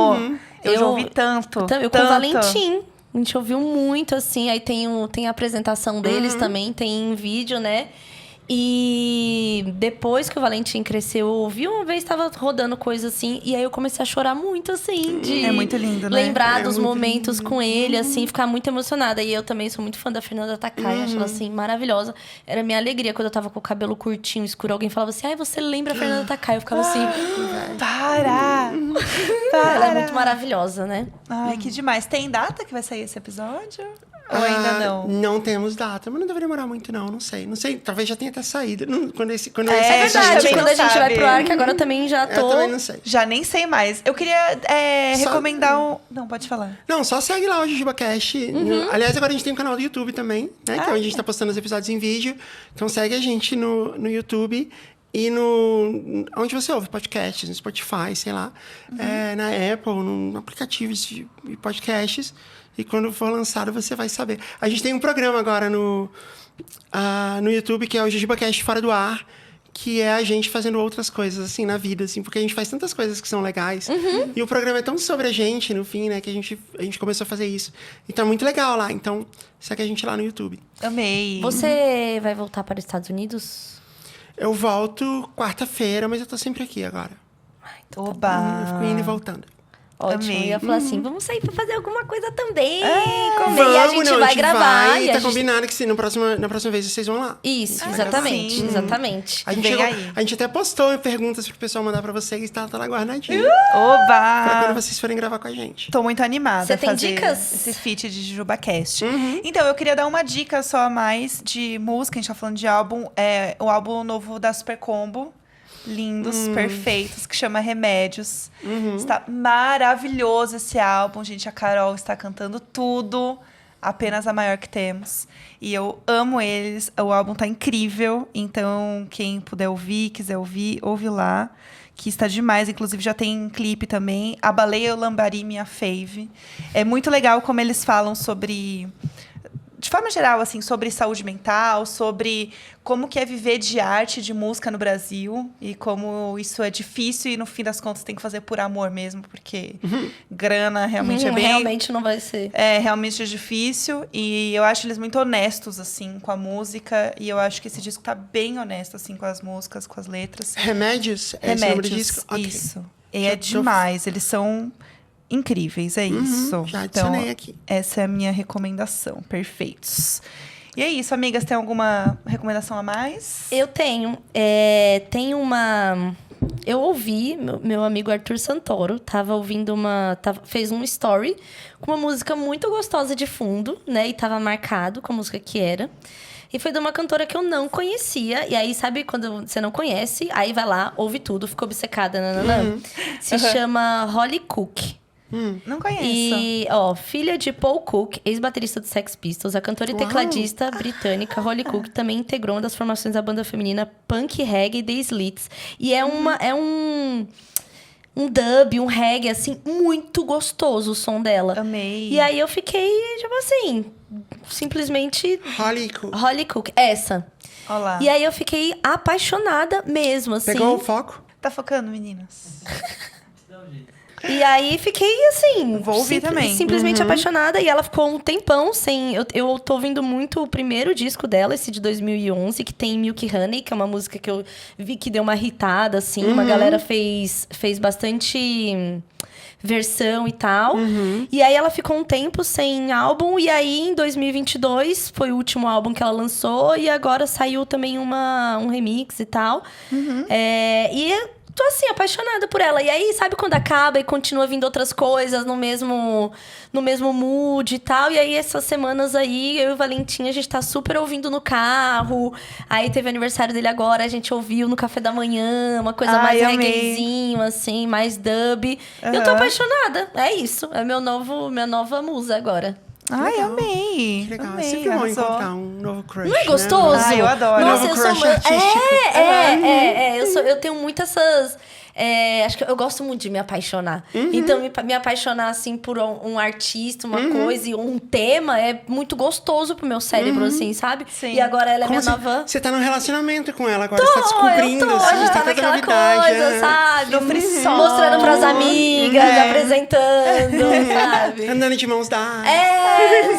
Eu já ouvi tanto. Eu com o Valentim. A gente ouviu muito, assim. Aí tem a apresentação deles também, tem vídeo, né? E depois que o Valentim cresceu, eu ouvi uma vez, tava rodando coisa assim, e aí eu comecei a chorar muito, assim, de... É muito lindo, né? Lembrar dos momentos com ele, assim, ficar muito emocionada. E eu também sou muito fã da Fernanda Takai, acho ela, assim, maravilhosa. Era minha alegria quando eu tava com o cabelo curtinho, escuro, alguém falava assim, ai, você lembra a Fernanda Takai? Eu ficava assim... Para! Ela é muito maravilhosa, né? Ai, que demais. Tem data que vai sair esse episódio? Ou ainda não? Não temos data, mas não deveria demorar muito, não. Não sei. Talvez já tenha até saído. Quando É esse verdade, também quando não a gente vai sabe. pro ar, que agora também já tô... Eu também não sei. Já nem sei mais. Eu queria recomendar um... Não, pode falar. Não, só segue lá o JujubaCast. Aliás, agora a gente tem um canal do YouTube também, né? Que é onde a gente tá postando os episódios em vídeo. Então segue a gente no YouTube e onde você ouve podcasts, no Spotify, sei lá. Na Apple, no aplicativos de podcasts. E quando for lançado, você vai saber. A gente tem um programa agora no YouTube, que é o JujubaCast Fora do Ar, que é a gente fazendo outras coisas, assim, na vida, assim, porque a gente faz tantas coisas que são legais. E o programa é tão sobre a gente, no fim, né, que a gente começou a fazer isso. Então, é muito legal lá. Então, segue a gente lá no YouTube. Amei. Você vai voltar para os Estados Unidos? Eu volto quarta-feira, mas eu tô sempre aqui agora. Oba! Eu fico indo e voltando. Ótimo. Amei. Eu ia falar assim, vamos sair pra fazer alguma coisa também. Vamos, Comer. E a gente não, vai gravar. vai, e tá a gente... combinado que na próxima vez vocês vão lá. Isso, Vai exatamente, sim. exatamente. A gente, Vem chegou- aí. a gente até postou perguntas pro pessoal mandar pra vocês, tá lá guardadinho. Pra quando Oba! vocês forem gravar com a gente. Tô muito animada Você a tem fazer dicas? esse feat de JujubaCast. Então, eu queria dar uma dica só a mais de música. A gente tá falando de álbum. É o álbum novo da Super Combo. Lindos, perfeitos, que chama Remédios. Está maravilhoso esse álbum, gente. A Carol está cantando tudo. Apenas a maior que temos. E eu amo eles. O álbum tá incrível. Então, quem puder ouvir, quiser ouvir, ouve lá. Que está demais. Inclusive, já tem clipe também. A Baleia Lambari, minha fave. É muito legal como eles falam sobre... De forma geral, assim, sobre saúde mental, sobre como que é viver de arte, de música no Brasil. E como isso é difícil e, no fim das contas, tem que fazer por amor mesmo. Porque grana realmente é bem... Realmente não vai ser. É, realmente é difícil. E eu acho eles muito honestos, assim, com a música. E eu acho que esse disco tá bem honesto, assim, com as músicas, com as letras. Remédios? É esse o nome do Remédios, disco? Ok. isso. E é demais. Eles são incríveis, é isso. já adicionei aqui. Essa é a minha recomendação. Perfeitos. E é isso, amigas. Tem alguma recomendação a mais? Eu tenho. Tem uma... Eu ouvi, meu amigo Arthur Santoro tava ouvindo fez um story com uma música muito gostosa de fundo, né? E tava marcado com a música que era. E foi de uma cantora que eu não conhecia. E aí, sabe quando você não conhece? Aí vai lá, ouve tudo, ficou obcecada. Nananã. Se chama Holly Cook. Não conheço. E, filha de Paul Cook, ex-baterista do Sex Pistols, a cantora e tecladista britânica Holly Cook também integrou uma das formações da banda feminina punk reggae The Slits. E é um dub, um reggae, assim, muito gostoso o som dela. Amei. E aí eu fiquei, tipo assim, simplesmente Holly Cook. essa. Olá. E aí eu fiquei apaixonada mesmo, assim. Pegou o foco? Tá focando, meninas? E aí fiquei assim. Vou ouvir também. Simplesmente apaixonada. E ela ficou um tempão sem. Eu tô ouvindo muito o primeiro disco dela, esse de 2011, que tem Milk Honey, que é uma música que eu vi que deu uma hitada, assim. Uma galera fez bastante versão e tal. E aí ela ficou um tempo sem álbum. E aí em 2022 foi o último álbum que ela lançou. E agora saiu também um remix e tal. Tô assim, apaixonada por ela. E aí, sabe quando acaba e continua vindo outras coisas no mesmo mood e tal? E aí, essas semanas aí, eu e o Valentim, a gente tá super ouvindo no carro. Aí teve aniversário dele agora, a gente ouviu no café da manhã, uma coisa mais reggaezinho, assim, mais dub. Eu tô apaixonada. É isso. É minha nova musa agora. Ai, amei. Que legal. Amei, É sempre bom arrasou. encontrar um novo crush, Não é gostoso? Ah, eu adoro. Nossa, Novo eu sou crush artístico. Eu tenho muito essas... acho que eu gosto muito de me apaixonar. Então, me apaixonar, assim, por um artista, uma coisa e um tema é muito gostoso pro meu cérebro, assim, sabe? Sim. E agora ela é Como minha nova... Você tá num relacionamento com ela agora, você tá descobrindo, a assim, gente tá tem tanta naquela novidade. coisa, sabe? No frisson. Mostrando pras amigas, apresentando, sabe? Andando de mãos dadas.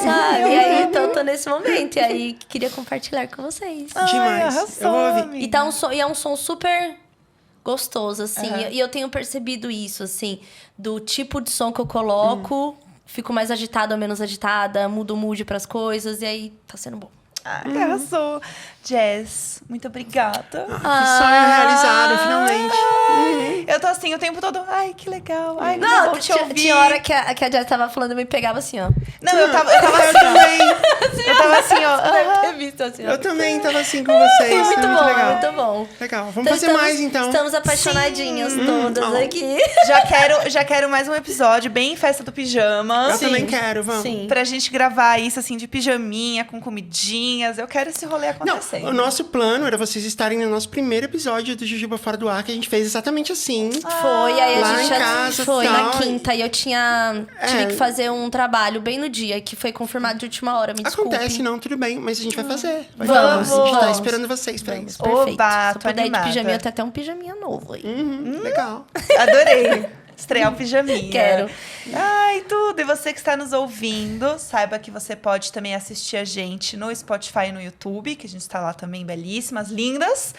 Sabe? E aí, então, tô nesse momento. E aí, queria compartilhar com vocês. Demais. arrasou, Eu vou ouvir. amiga. E tá é um som super gostoso, assim. E eu tenho percebido isso, assim, do tipo de som que eu coloco. Fico mais agitada ou menos agitada, mudo o mood pras coisas. E aí, tá sendo bom. Ai, arrasou. Jazz, muito obrigada. Que sonho realizado, finalmente. Eu tô assim o tempo todo. Ai, que legal. Ai, que Não, bom te ouvir. tinha hora que a Jess tava falando, eu me pegava assim, ó. Não, eu tava Eu assim. também. Eu tava assim, ó. Deve ter visto assim, ó. Eu também tava assim com vocês. Muito Foi bom, legal. muito bom. Legal. Vamos Então, fazer mais, então. Estamos apaixonadinhas todas aqui. Já quero mais um episódio bem festa do pijama. Eu também quero, vamos. Sim. Pra gente gravar isso, assim, de pijaminha, com comidinhas. Eu quero esse rolê Não, acontecendo. o nosso plano era vocês estarem no nosso primeiro episódio do Jujuba Fora do Ar, que a gente fez exatamente assim. Foi, aí Lá a gente em já casa, foi tal. na quinta e eu tive que fazer um trabalho bem no dia, que foi confirmado de última hora, me desculpe. Acontece, não, tudo bem, mas a gente vai fazer. Vai Vamos, dar. A gente tá vamos. esperando vocês pra isso. Perfeito. Oba, Se tô eu puder ir de animada. pijaminha, eu tenho até um pijaminha novo aí. Legal. Adorei. Estrear o pijaminha. Quero. Ai, tudo. E você que está nos ouvindo, saiba que você pode também assistir a gente no Spotify e no YouTube, que a gente está lá também, belíssimas, lindas.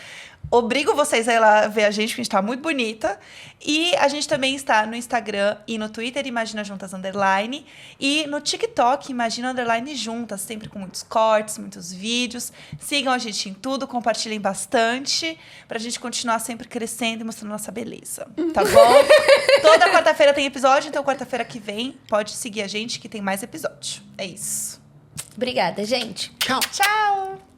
Obrigo vocês a ir lá ver a gente, porque a gente tá muito bonita. E a gente também está no Instagram e no Twitter, Imagina Juntas _. E no TikTok, Imagina _ Juntas, sempre com muitos cortes, muitos vídeos. Sigam a gente em tudo, compartilhem bastante, pra gente continuar sempre crescendo e mostrando nossa beleza. Tá bom? Toda quarta-feira tem episódio, então quarta-feira que vem pode seguir a gente que tem mais episódio. É isso. Obrigada, gente. Tchau. Tchau!